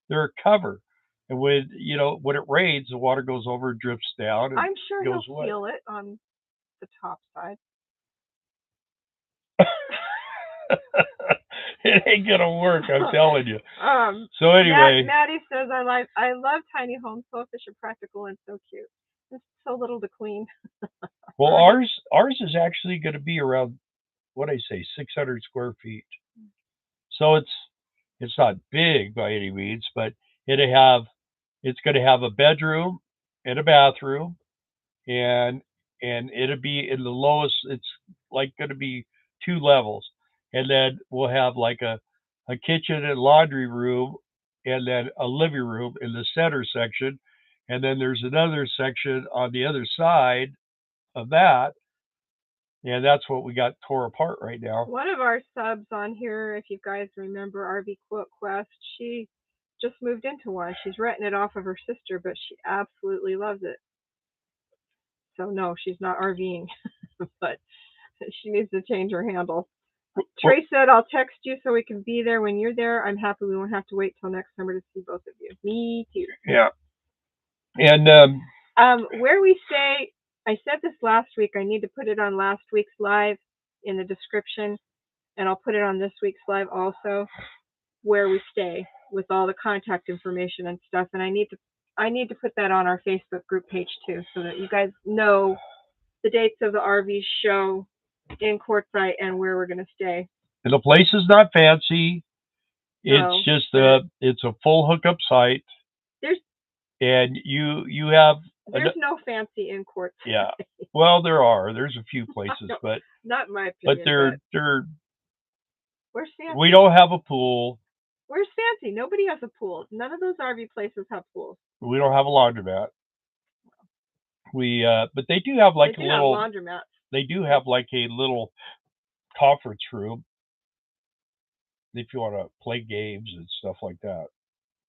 they're a cover, and when it rains, the water goes over, drips down, and I'm sure goes he'll away." feel it on the top side. It ain't gonna work, I'm telling you. So anyway, Maddie says I love tiny homes. So efficient, practical, and so cute. It's so little to clean. Well, ours is actually going to be around what I say 600 square feet. So it's not big by any means, but it's going to have a bedroom and a bathroom, and it'll be in the lowest. It's like going to be 2 levels, and then we'll have like a kitchen and laundry room, and then a living room in the center section, and then there's another section on the other side of that, and that's what we got tore apart right now. One of our subs on here, if you guys remember RV Quest, she just moved into one. She's renting it off of her sister, but she absolutely loves it. So no, she's not RVing, but she needs to change her handle. Trey said, "I'll text you so we can be there when you're there. I'm happy we won't have to wait till next summer to see both of you." Me too. Yeah. And where we stay, I said this last week. I need to put it on last week's live in the description. and I'll put it on this week's live also, where we stay with all the contact information and stuff. And I need to put that on our Facebook group page too, so that you guys know the dates of the RV show in Quartzsite and where we're going to stay. And the place is not fancy. No, It's just it's a full hookup site. And you have there's no fancy in Quartzsite. Yeah. Well, there's a few places, but not in my opinion. But they're where's fancy? We don't have a pool. Where's fancy? Nobody has a pool. None of those RV places have pools. We don't have a laundromat. But they do have like a little laundromat. They do have like a little conference room if you want to play games and stuff like that.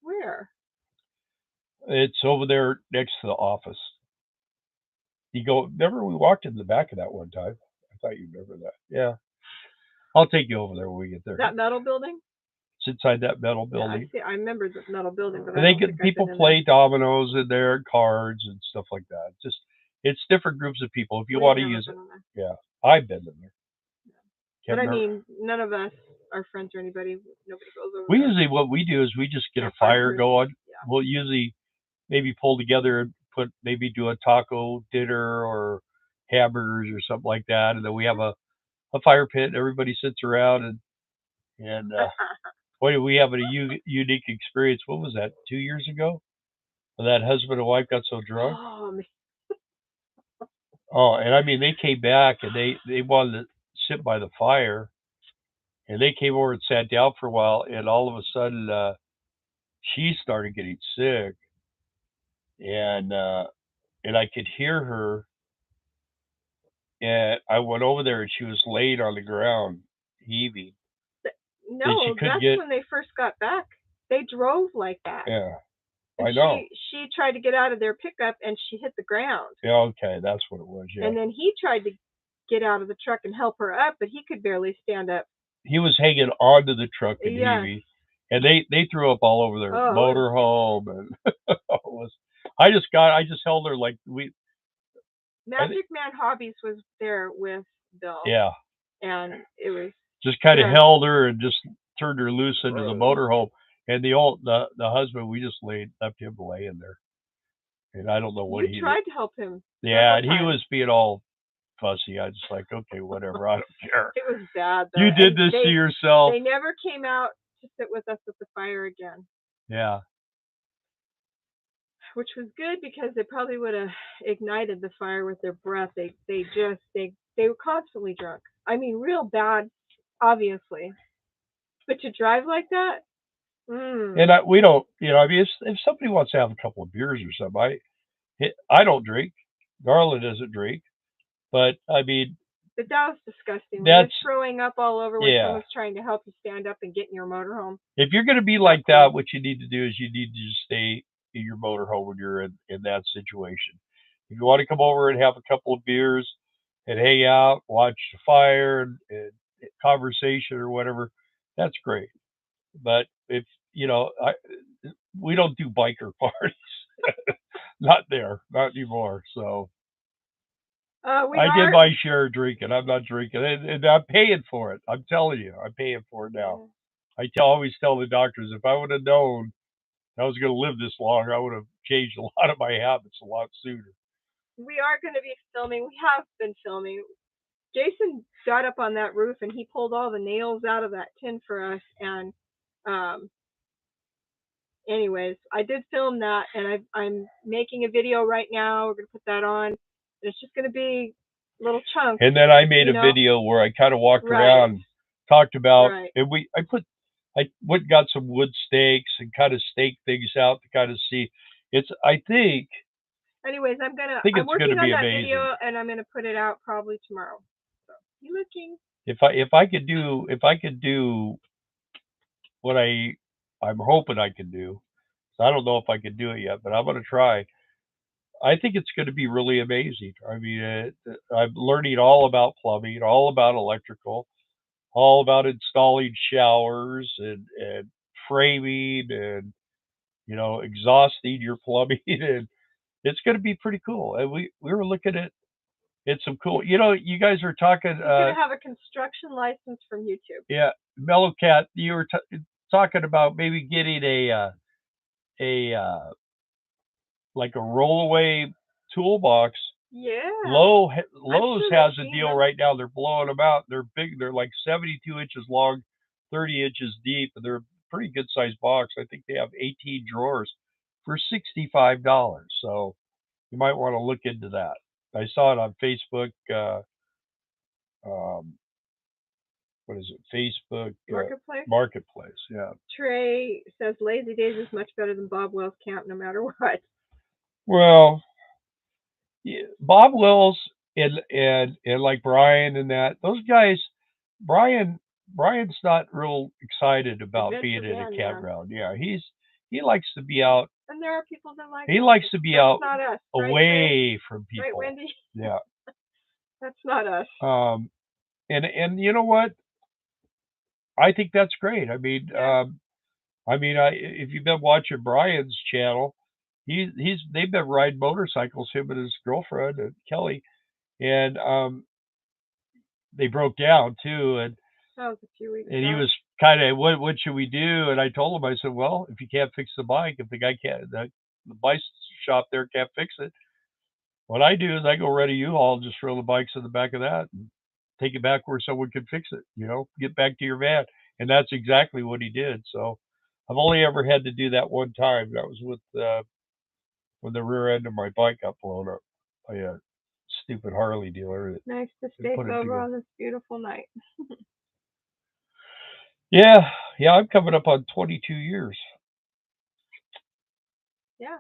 Where? It's over there next to the office. You go. Remember we walked in the back of that one time? I thought you remember that. Yeah. I'll take you over there when we get there. That metal building? It's inside that metal building. Yeah, I remember the metal building. But people play dominoes in there, cards and stuff like that. It's different groups of people. If you want to use it. Yeah. I've been in there. Yeah. But I mean, none of us are friends or anybody. Nobody goes over there. Usually what we do is we just get a fire going. Yeah. We'll usually maybe pull together and do a taco dinner or hamburgers or something like that. And then we have a fire pit and everybody sits around and boy, we have a unique experience. What was that, 2 years ago? When that husband and wife got so drunk? And I mean, they came back and they wanted to sit by the fire. And they came over and sat down for a while. And all of a sudden, she started getting sick. And I could hear her. And I went over there and she was laid on the ground, heaving. No, that's when they first got back. They drove like that. Yeah, I know. She tried to get out of their pickup and she hit the ground. Yeah, okay, that's what it was. Yeah. And then he tried to get out of the truck and help her up, but he could barely stand up. He was hanging onto the truck and heaving, and they threw up all over their motorhome and I just held her like we. Magic Man Hobbies was there with Bill. Yeah. And it was. Just kind of held her and just turned her loose into the motorhome. And the husband, we just left him laying there. And I don't know what he tried to help him. Yeah, and he was being all fussy. I just like, okay, whatever. I don't care. It was bad, though. You did this to yourself. They never came out to sit with us at the fire again. Yeah. Which was good because they probably would have ignited the fire with their breath. They were constantly drunk. I mean, real bad. Obviously, but to drive like that, and we don't, I mean, if somebody wants to have a couple of beers or something, I don't drink. Darla doesn't drink, but I mean, but that was disgusting. That's throwing up all over when someone's trying to help you stand up and get in your motorhome. If you're going to be like that, what you need to do is you need to just stay in your motorhome when you're in that situation. If you want to come over and have a couple of beers and hang out, watch the fire and conversation or whatever, that's great. But if we don't do biker parties. Not anymore. So I did my share of drinking. I'm not drinking, and I'm paying for it. I'm telling you, I'm paying for it now. I always tell the doctors, if I would have known I was going to live this long, I would have changed a lot of my habits a lot sooner. We are going to be filming. We have been filming. Jason got up on that roof and he pulled all the nails out of that tin for us. And anyways, I did film that, and I'm making a video right now. We're going to put that on. It's just going to be little chunks. And then I made a video where I kind of walked around, talked about, and I went and got some wood stakes and kind of staked things out to kind of see. Anyways, I'm working on that video, and I'm gonna put it out probably tomorrow. So you looking? If I could do what I'm hoping I can do. So I don't know if I can do it yet, but I'm gonna try. I think it's going to be really amazing. I mean, I'm learning all about plumbing, all about electrical, all about installing showers and framing and exhausting your plumbing, and it's going to be pretty cool. And we were looking at it's some cool. You guys are talking. He's gonna have a construction license from YouTube. Yeah, Mellow Cat. You were talking about maybe getting a like a rollaway toolbox. Yeah. Lowe's has a deal right now. They're blowing them out. They're big. They're like 72 inches long, 30 inches deep, and they're a pretty good sized box. I think they have 18 drawers for $65. So you might want to look into that. I saw it on Facebook. What is it? Facebook Marketplace. Yeah. Trey says La-Z Daze is much better than Bob Wells Camp, no matter what. Well, yeah, Bob Wells and like Brian and that, those guys. Brian's not real excited about being in a campground. Yeah, he likes to be out. And there are people that like. He likes to be out not us, away from people. Right, Wendy? Yeah. That's not us. And you know what? I think that's great. I mean, if you've been watching Brian's channel, they've been riding motorcycles, him and his girlfriend and Kelly, and they broke down too, and that was a few weeks and ago. he was kind of, what should we do? And I told him, I said, well, if you can't fix the bike, if the guy can't, the bike shop there can't fix it, what I do is I go rent a U-Haul and just throw the bikes in the back of that and take it back where someone can fix it. Get back to your van. And that's exactly what he did. So I've only ever had to do that one time. That was with when the rear end of my bike got blown up by a stupid Harley dealer. Nice to stay sober on this beautiful night. Yeah, I'm coming up on 22 years. Yeah.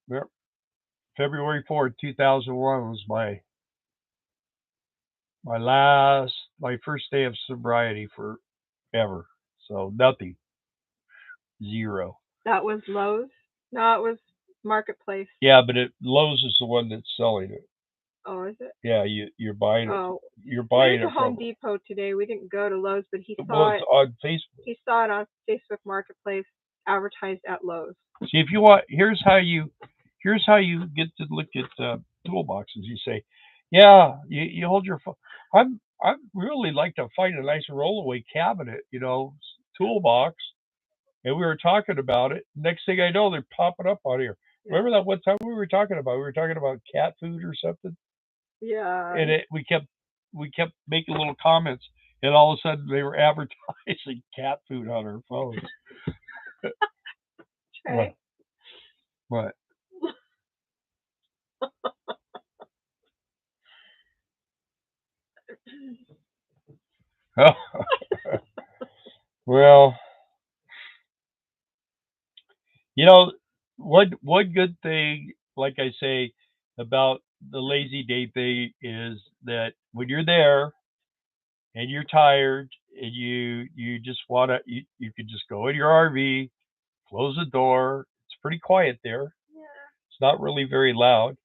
Yep. February 4th, 2001 was my first day of sobriety forever. So nothing. Zero. That was Lowe's? No, it was Marketplace. Yeah, but Lowe's is the one that's selling it. Oh, is it? Yeah, you're buying it. Oh, you're buying it from Home Depot today. We didn't go to Lowe's, but he saw it on Facebook. He saw it on Facebook Marketplace advertised at Lowe's. See, if you want, here's how you get to look at toolboxes. You say, yeah, you hold your phone. I really like to find a nice rollaway cabinet, toolbox. And we were talking about it. Next thing I know, they're popping up on here. Yeah. Remember that one time we were talking about? We were talking about cat food or something. Yeah. And we kept making little comments, and all of a sudden they were advertising cat food on our phones. Okay. What? Oh. Well, one good thing, like I say, about the La-Z Daze thing is that when you're there and you're tired and you just want to, you can just go in your RV, close the door. It's pretty quiet there. Yeah. It's not really very loud.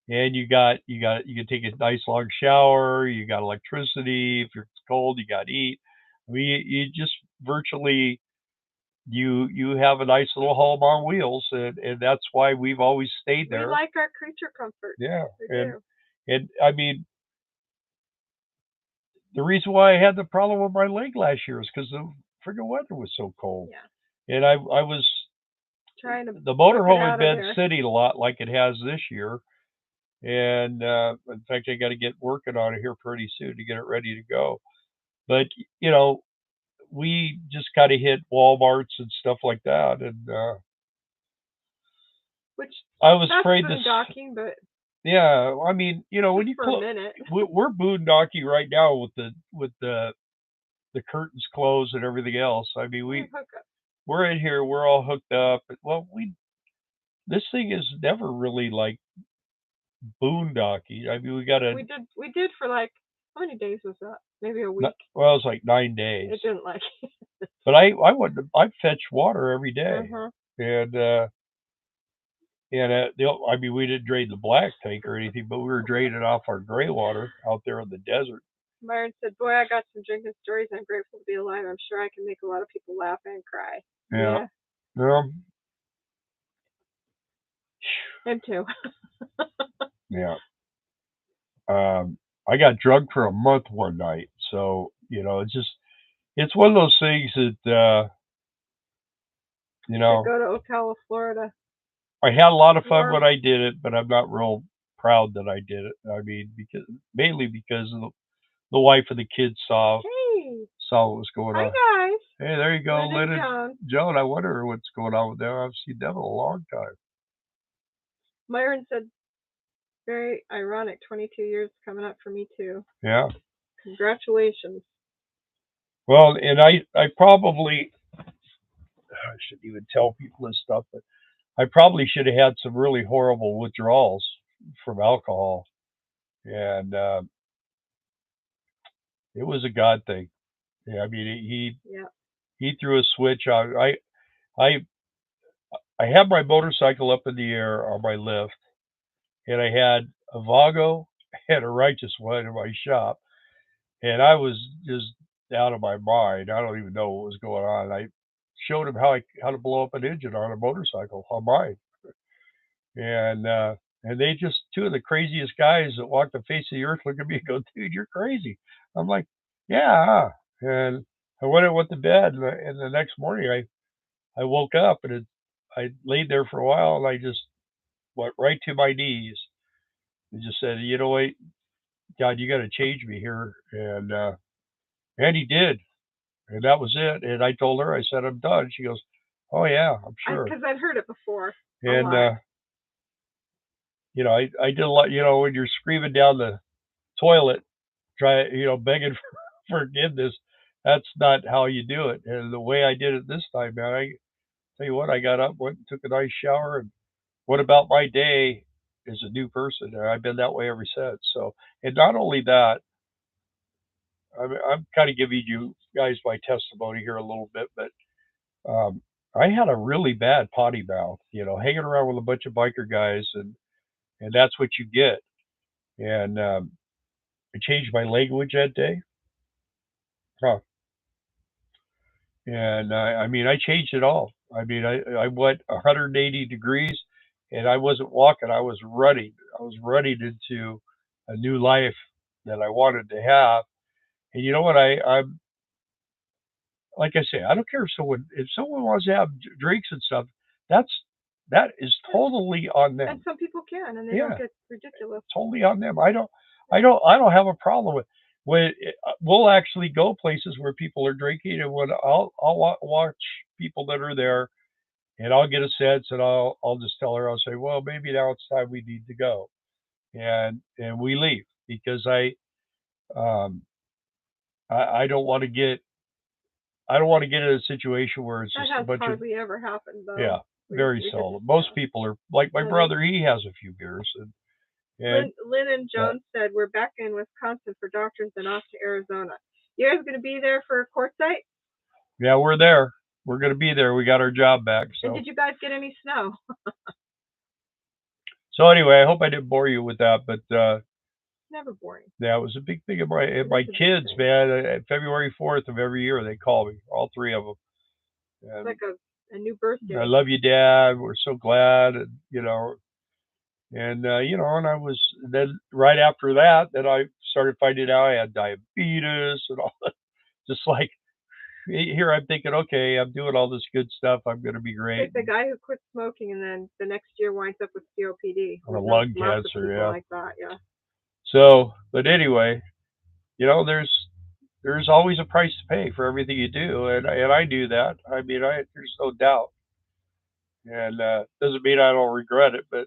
And you can take a nice long shower. You got electricity. If it's cold, you got to eat. I mean, you just virtually, you have a nice little home on wheels, and that's why we've always stayed there. We like our creature comfort. Yeah, and I mean, the reason why I had the problem with my leg last year is because the friggin' weather was so cold. Yeah. And I was trying to. The motorhome had been sitting a lot like it has this year, and in fact, I got to get working on it here pretty soon to get it ready to go. But we just kind of hit Walmarts and stuff like that, and which I was afraid boondocking, but yeah, I mean, when you for a minute, we're boondocking right now with the curtains closed and everything else. I mean, we're in here, we're all hooked up. Well, this thing is never really like boondocking. I mean, we did for like, how many days was that? Maybe a week. Well, it was like 9 days. It didn't like it. But I fetch water every day. And I mean, we didn't drain the black tank or anything, but we were draining off our gray water out there in the desert. Myron said, "Boy, I got some drinking stories. I'm grateful to be alive. I'm sure I can make a lot of people laugh and cry." Yeah. Him too. Yeah. I got drunk for a month one night. So, it's one of those things that, Go to Ocala, Florida. I had a lot of fun when I did it, but I'm not real proud that I did it. I mean, mainly because of the wife and the kids saw what was going on. Hi guys. Hey, there you go, Lynn and Joan. I wonder what's going on with them. I haven't seen them in a long time. Myron said, very ironic, 22 years coming up for me too. Yeah. Congratulations. Well, and I probably, I shouldn't even tell people this stuff, but I probably should have had some really horrible withdrawals from alcohol. And it was a God thing. Yeah, I mean, he threw a switch on. I had my motorcycle up in the air on my lift, and I had a Vago and a Righteous One in my shop, and I was just out of my mind. I don't even know what was going on. I showed him how to blow up an engine on a motorcycle on mine, and they just, two of the craziest guys that walk the face of the earth, look at me and go, "Dude, you're crazy." I'm like, "Yeah." And I went to bed, and the next morning I woke up, and I laid there for a while, and I just went right to my knees and just said, "You know what, God, you got to change me here." And he did, and that was it. And I told her, I said, "I'm done." She goes, "Oh yeah, I'm sure." Because I've heard it before. And I did a lot. When you're screaming down the toilet, begging for forgiveness, that's not how you do it. And the way I did it this time, man, I tell you what, I got up, went and took a nice shower, and went about my day as a new person. And I've been that way ever since. So, and not only that, I'm kind of giving you guys my testimony here a little bit, but I had a really bad potty mouth, hanging around with a bunch of biker guys, and that's what you get. And I changed my language that day. Huh. And I mean, I changed it all. I mean, I went 180 degrees, and I wasn't walking. I was running. I was running into a new life that I wanted to have. And you know what? I'm like I say, I don't care if someone wants to have drinks and stuff. That is totally on them. And some people can, and they don't get ridiculous. Totally on them. I don't have a problem with. We'll actually go places where people are drinking, and when I'll watch people that are there, and I'll get a sense, and I'll just tell her, I'll say, well, maybe now it's time we need to go, and we leave, because I don't want to get in a situation where it's just a bunch of. That has hardly ever happened, though. Yeah, very seldom. Most people are like my brother. He has a few beers, and Lynn and Joan said, we're back in Wisconsin for doctors and off to Arizona. You guys going to be there for Quartzsite? Yeah, we're there. We're going to be there. We got our job back. So. And did you guys get any snow? So anyway, I hope I didn't bore you with that, but never boring. Yeah, it was a big thing of my kids, man. February 4th of every year, they call me, all three of them. And it's like a new birthday. I love you, Dad. We're so glad, and and I was, then right after that, then I started finding out I had diabetes and all that. Just like, here I'm thinking, okay, I'm doing all this good stuff. I'm going to be great. Like the guy who quit smoking and then the next year winds up with COPD. Or lung cancer, yeah. Like that, yeah. So, but anyway, there's always a price to pay for everything you do, and I do that. I mean, there's no doubt, and doesn't mean I don't regret it, but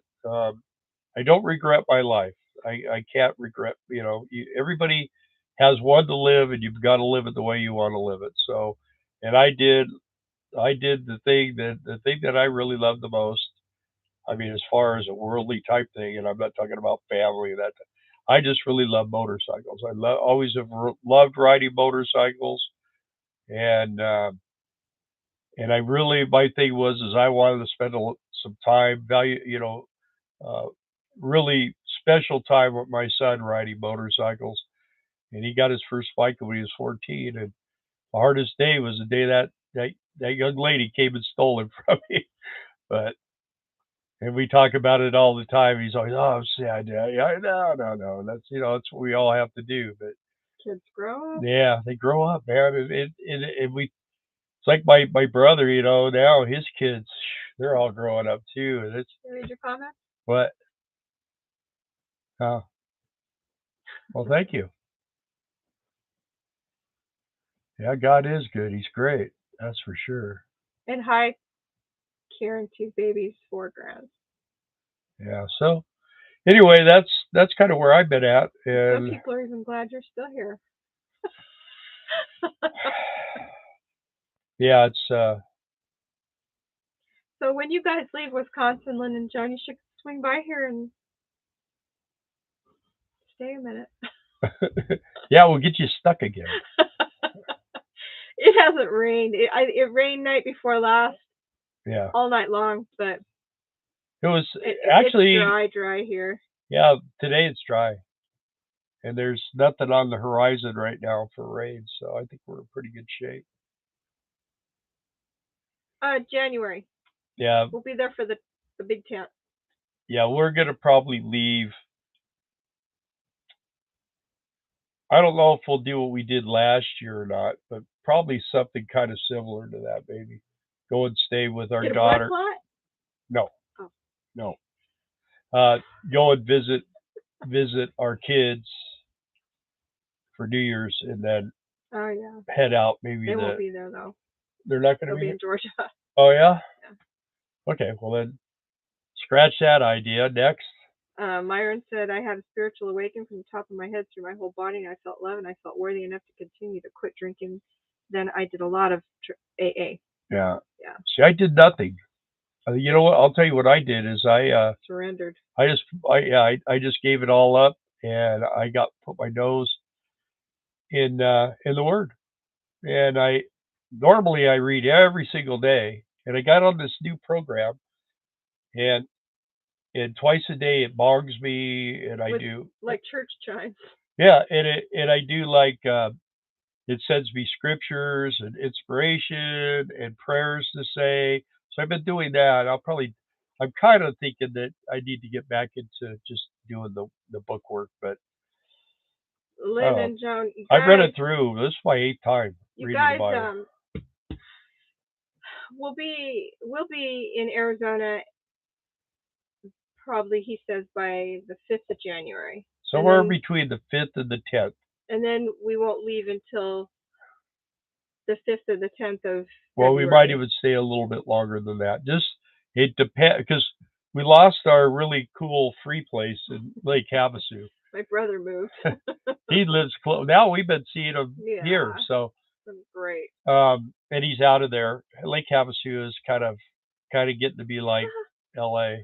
I don't regret my life. I can't regret. Everybody has one to live, and you've got to live it the way you want to live it. So, and I did the thing that I really love the most. I mean, as far as a worldly type thing, and I'm not talking about family and that. I just really love motorcycles. I always have loved riding motorcycles, and I really, my thing is I wanted to spend some time, really special time with my son riding motorcycles, and he got his first bike when he was 14, and the hardest day was the day that young lady came and stole it from me, but And we talk about it all the time. He's always, oh, I'm sad. Yeah, no. That's that's what we all have to do. But Kids grow up. yeah, they grow up, man. And we it's like my brother. Now his kids, they're all growing up too. And it's You read your comment? what? Oh, well, thank you. Yeah, God is good. He's great. That's for sure. And hi, Karen, 2 babies, 4 grands. Yeah. So anyway, that's kind of where I've been at, Some and people are even glad you're still here. yeah, it's So when you guys leave Wisconsin, Lynn and John, you should swing by here and stay a minute. yeah, we'll get you stuck again. It hasn't rained. It rained night before last. Yeah. All night long, but It was actually it's dry here. Yeah, today it's dry, and there's nothing on the horizon right now for rain, so I think we're in pretty good shape. January. Yeah. We'll be there for the big tent. Yeah, we're gonna probably leave. I don't know if we'll do what we did last year or not, but probably something kind of similar to that, maybe. Go and stay with our daughter. Get a blood No. Oh. No. Go and visit our kids for New Year's, and then head out. Maybe they won't be there though. They're not going to be in Georgia. Oh yeah. Okay. Well then, scratch that idea. Next. Myron said, I had a spiritual awakening from the top of my head through my whole body, and I felt love, and I felt worthy enough to continue to quit drinking. Then I did a lot of AA. Yeah. See, I did nothing. You know what? I'll tell you what I did is I surrendered. I just gave it all up, and I put my nose in the Word, and I normally read every single day, and I got on this new program, and twice a day it bogs me, and I do like church chimes. Yeah, and I do like it sends me scriptures and inspiration and prayers to say. So I've been doing that. I'm kind of thinking that I need to get back into just doing the book work, but Lynn and Joan, I've read it through. This is my 8th time reading the Bible. We'll be in Arizona probably, he says, by the 5th of January. Somewhere between the 5th and the 10th. And then we won't leave until the 5th or the 10th of Well, we might even stay a little bit longer than that. It depends, because we lost our really cool free place in Lake Havasu. My brother moved. He lives close. Now we've been seeing him here, so great. And he's out of there. Lake Havasu is kind of getting to be like L.A.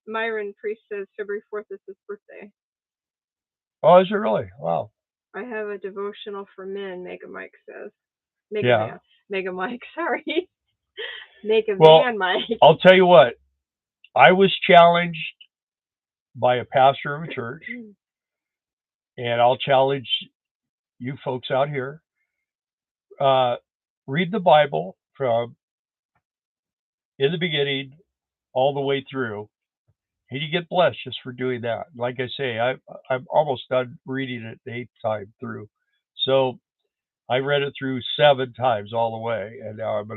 Myron Priest says February 4th is his birthday. Oh, is it really? Wow. I have a devotional for men, Mega Mike says. Mega Mike, sorry. Man Mike. I'll tell you what. I was challenged by a pastor of a church, and I'll challenge you folks out here. Read the Bible from in the beginning all the way through, and you get blessed just for doing that. Like I say, I'm almost done reading it the 8th time through. So I read it through 7 times all the way, and now I'm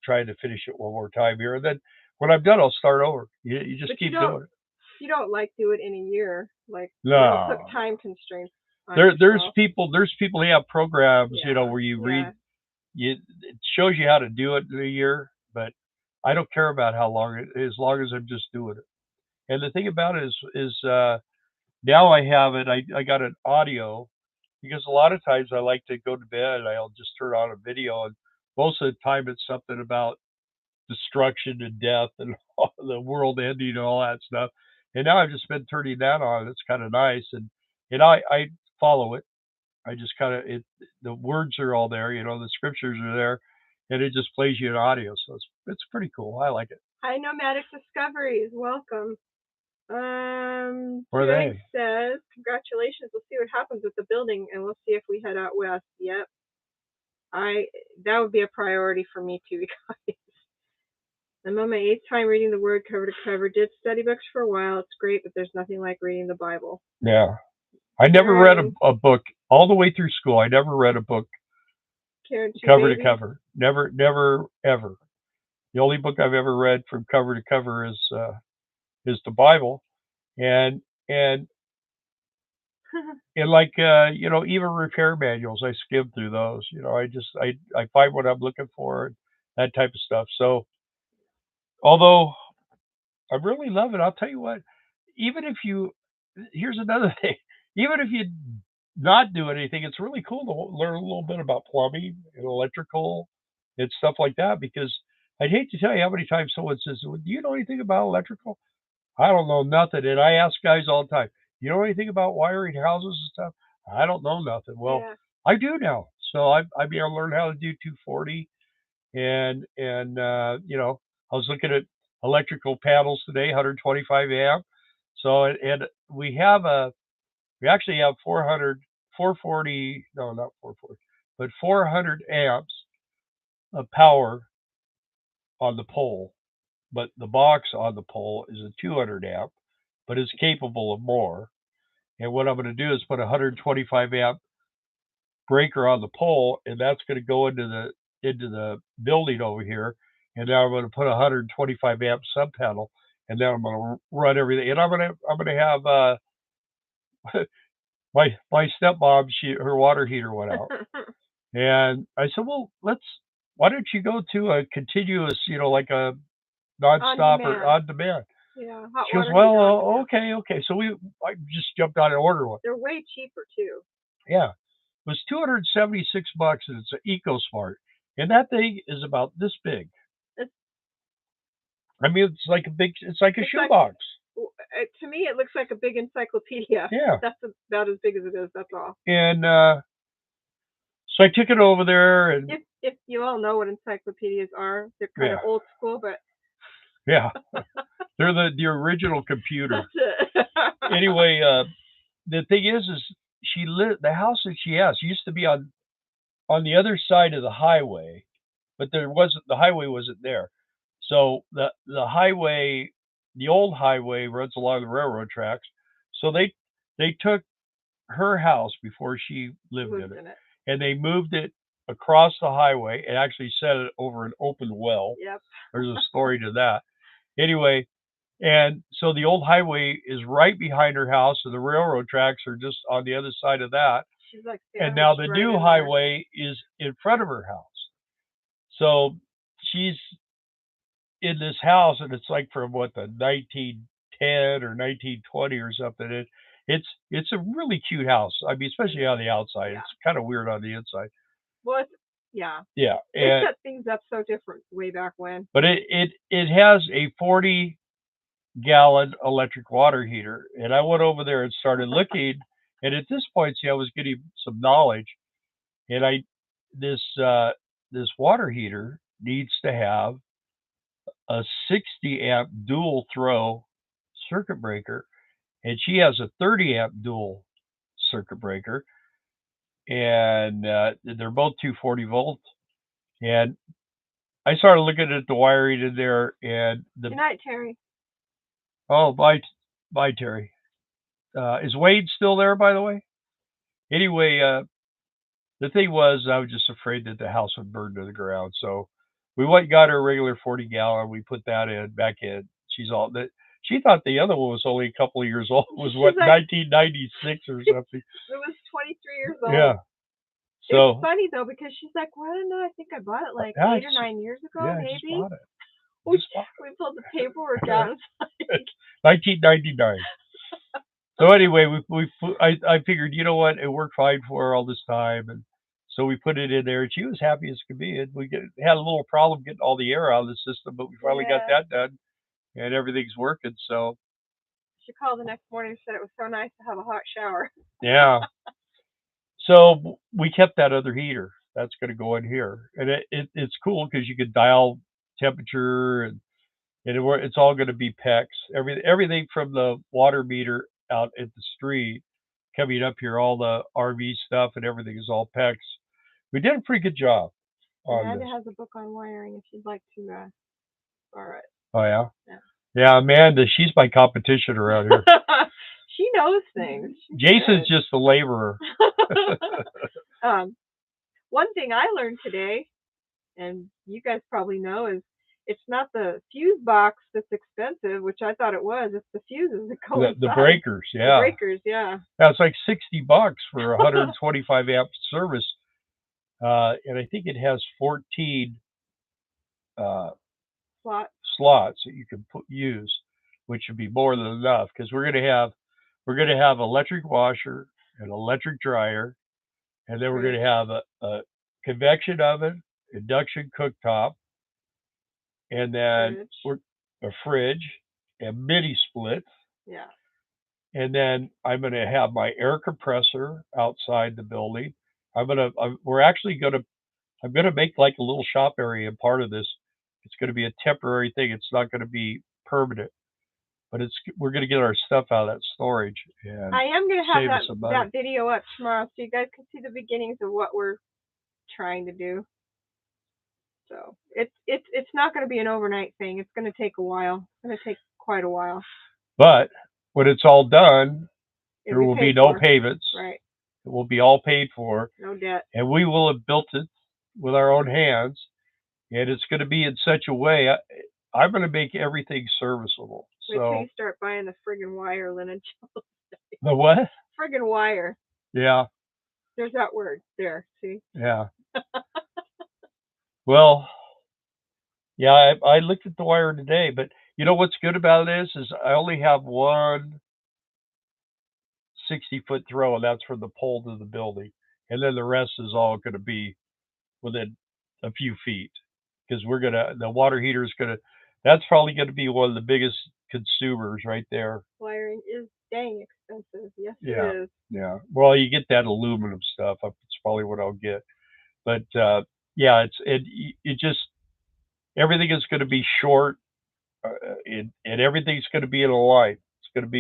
trying to finish it one more time here. And then when I'm done, I'll start over. You just keep doing it. You don't do it in a year, no. You don't put time constraints. There's people who have programs, where you read. It shows you how to do it in a year, but I don't care about how long as long as I'm just doing it. And the thing about it is now I have it. I got an audio, because a lot of times I like to go to bed and I'll just turn on a video, and most of the time it's something about destruction and death and the world ending and all that stuff. And now I've just been turning that on. It's kind of nice, and I follow it. I just the words are all there, the scriptures are there, and it just plays you an audio. So it's pretty cool. I like it. Hi, Nomadic Discoveries. Welcome. Where are they? Says, congratulations. We'll see what happens with the building, and we'll see if we head out west. Yep. That would be a priority for me too, guys. I'm on my 8th time reading the Word cover to cover. Did study books for a while. It's great, but there's nothing like reading the Bible. Yeah. I never read a book all the way through school. I never read a book cover to cover. Never, ever. The only book I've ever read from cover to cover is the Bible, and like even repair manuals, I skim through those. I find what I'm looking for, that type of stuff. So although I really love it, I'll tell you what. Even if here's another thing. Even if you not do anything, it's really cool to learn a little bit about plumbing and electrical and stuff like that. Because I'd hate to tell you how many times someone says, "Well, do you know anything about electrical?" I don't know nothing. And I ask guys all the time, "You know anything about wiring houses and stuff?" I don't know nothing. Well, yeah. I do now. So I learned how to do 240, and I was looking at electrical panels today, 125 amp. So and we actually have 440, no, not 440, but 400 amps of power on the pole. But the box on the pole is a 200 amp, but it's capable of more. And what I'm going to do is put a 125 amp breaker on the pole, and that's going to go into the building over here. And now I'm going to put a 125 amp sub panel, and then I'm going to run everything. And I'm going to have my stepmom, her water heater went out, and I said, well, why don't you go to a continuous, like a nonstop or on demand? Yeah. She goes, well, okay. So I just jumped on and ordered one. They're way cheaper too. Yeah, it was $276, and it's an EcoSmart, and that thing is about this big. I mean, it's like a shoebox. To me, it looks like a big encyclopedia. Yeah, that's about as big as it is. That's all. And so I took it over there, and if you all know what encyclopedias are, they're kind of old school, but yeah, they're the original computer. That's it. Anyway, the thing is the house that she has used to be on the other side of the highway, but the highway wasn't there. So the highway, the old highway runs along the railroad tracks. So they took her house before she lived in it, and they moved it across the highway and actually set it over an open well. Yep. There's a story to that. Anyway, and so the old highway is right behind her house, and the railroad tracks are just on the other side of that. She's like, and now the new highway is in front of her house. So she's in this house, and it's like from the 1910 or 1920 or something. It's a really cute house. I mean, especially on the outside. Yeah. It's kind of weird on the inside. Well, yeah. Yeah. They set things up so different way back when. But it has a 40-gallon electric water heater, and I went over there and started looking. And at this point, I was getting some knowledge, and this water heater needs to have a 60 amp dual throw circuit breaker, and she has a 30 amp dual circuit breaker, and they're both 240 volts. And I started looking at the wiring in there, and good night, Terry. Oh, bye, Terry. Is Wade still there, by the way? Anyway, the thing was, I was just afraid that the house would burn to the ground. So we went and got her a regular 40-gallon. We put that back in. She thought the other one was only a couple of years old. It was 1996 or something. It was 23 years old. Yeah. So it's funny though, because she's like, well, I don't know. I think I bought it like 8 or 9 years ago, maybe. I just bought it. We pulled the paperwork out. 1999. So anyway, I figured, you know what, it worked fine for her all this time, and so we put it in there, and she was happy as could be. And we had a little problem getting all the air out of the system, but we finally got that done, and everything's working. So she called the next morning and said it was so nice to have a hot shower. Yeah. So we kept that other heater. That's going to go in here, and it's cool because you can dial temperature, and it's all going to be PEX. Everything from the water meter out at the street coming up here, all the RV stuff and everything is all PEX. We did a pretty good job on Amanda this. has a book on wiring if you'd like to All right. Oh yeah. Yeah. Yeah, Amanda, she's my competition around here. She knows things. Jason's just a laborer. One thing I learned today, and you guys probably know, is it's not the fuse box that's expensive, which I thought it was. It's the fuses that go inside. The breakers, yeah. The breakers, yeah. That's like $60 for 125 amp service, and I think it has 14 slots that you can use, which should be more than enough because we're gonna have electric washer, an electric dryer, and then we're gonna have a convection oven, induction cooktop, and then a fridge, a mini split. Yeah. And then I'm going to have my air compressor outside the building. I'm going to make like a little shop area. And part of this, it's going to be a temporary thing. It's not going to be permanent, but we're going to get our stuff out of that storage. And I am going to have that video up tomorrow so you guys can see the beginnings of what we're trying to do. So it's not going to be an overnight thing. It's going to take a while. It's going to take quite a while. But when it's all done, there will be no payments. Right. It will be all paid for. No debt. And we will have built it with our own hands. And it's going to be in such a way, I'm going to make everything serviceable. Wait till you start buying the friggin' wire, Lynn and Joe. The what? Friggin' wire. Yeah. There's that word there. See? Yeah. Well, yeah, I looked at the wire today, but you know what's good about it is I only have one 60-foot throw, and that's from the pole to the building. And then the rest is all going to be within a few feet because the water heater is that's probably going to be one of the biggest consumers right there. Wiring is dang expensive. Yes, yeah, it is. Yeah. Well, you get that aluminum stuff. It's probably what I'll get. But yeah, it just everything is going to be short, and everything's going to be in a line. It's going to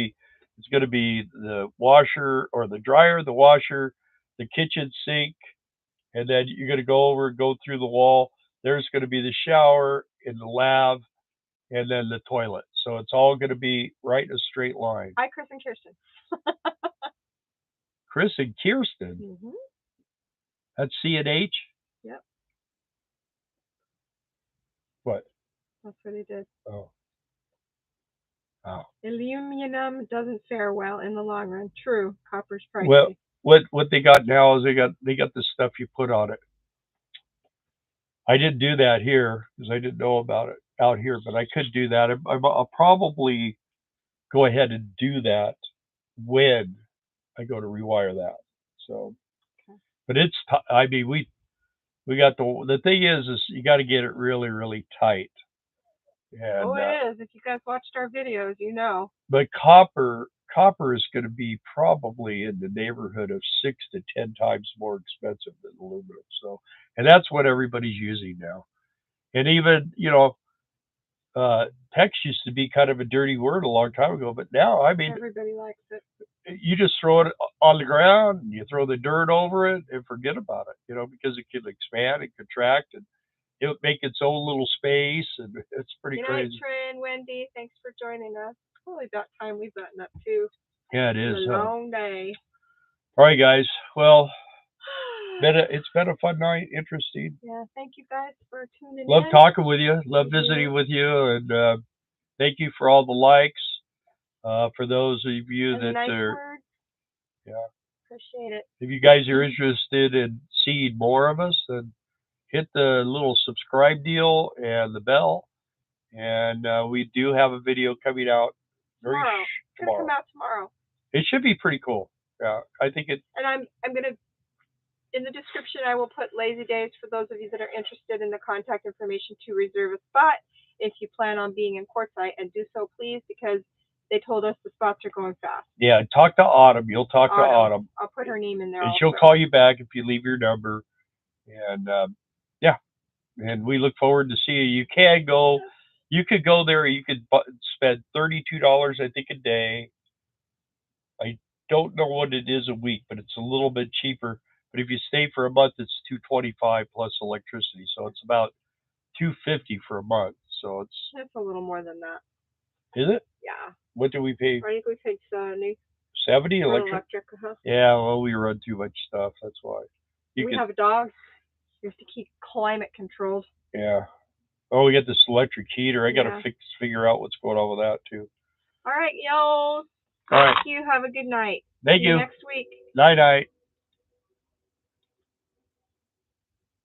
be the washer or the dryer, the washer, the kitchen sink, and then you're going to go through the wall. There's going to be the shower and the lav, and then the toilet. So it's all going to be right in a straight line. Hi, Chris and Kirsten. Chris and Kirsten? Mm-hmm. That's C&H? Yep. What? That's what he did. Oh. Oh. Aluminum doesn't fare well in the long run. True. Copper's pricey. Well, what they got now is they got the stuff you put on it. I didn't do that here because I didn't know about it out here, but I could do that. I'll probably go ahead and do that when I go to rewire that. So, okay. But I mean, we got the thing is you got to get it really, really tight. And, it is. If you guys watched our videos, you know. But copper is going to be probably in the neighborhood of 6 to 10 times more expensive than aluminum. So, and that's what everybody's using now. And even, PEX used to be kind of a dirty word a long time ago, but now, I mean, everybody likes it. You just throw it on the ground, and you throw the dirt over it, and forget about it, because it can expand and contract, and it'll make its own little space, and it's pretty crazy. Good night, Trin, Wendy. Thanks for joining us. It's probably about time we've gotten up too. Yeah, it is. It's a long day. All right, guys. Well, it's been a fun night. Interesting. Yeah, thank you guys for tuning in. Love talking with you. Love visiting with you, and thank you for all the likes. For those of you that are, yeah, appreciate it. If you guys are interested in seeing more of us, then hit the little subscribe deal and the bell. And we do have a video coming out tomorrow. It's gonna come out tomorrow. It should be pretty cool. Yeah, I think it. And I'm gonna, in the description, I will put La-Z Daze for those of you that are interested in the contact information to reserve a spot if you plan on being in Quartzsite, and do so please, because they told us the spots are going fast. Yeah, talk to Autumn. You'll talk to Autumn. I'll put her name in there. And she'll call you back if you leave your number. And yeah, and we look forward to seeing you. You can go. You could go there. You could spend $32, I think, a day. I don't know what it is a week, but it's a little bit cheaper. But if you stay for a month, it's $225 plus electricity, so it's about $250 for a month. so It's a little more than that. Is it? Yeah. What do we pay? I think we paid 70. 70 electric? Yeah, well, we run too much stuff. That's why. We have a dog. We have to keep climate controlled. Yeah. Oh, we got this electric heater. I got to figure out what's going on with that too. All right, y'all. All right. Thank you. Have a good night. Thank See you. Next week. Night night.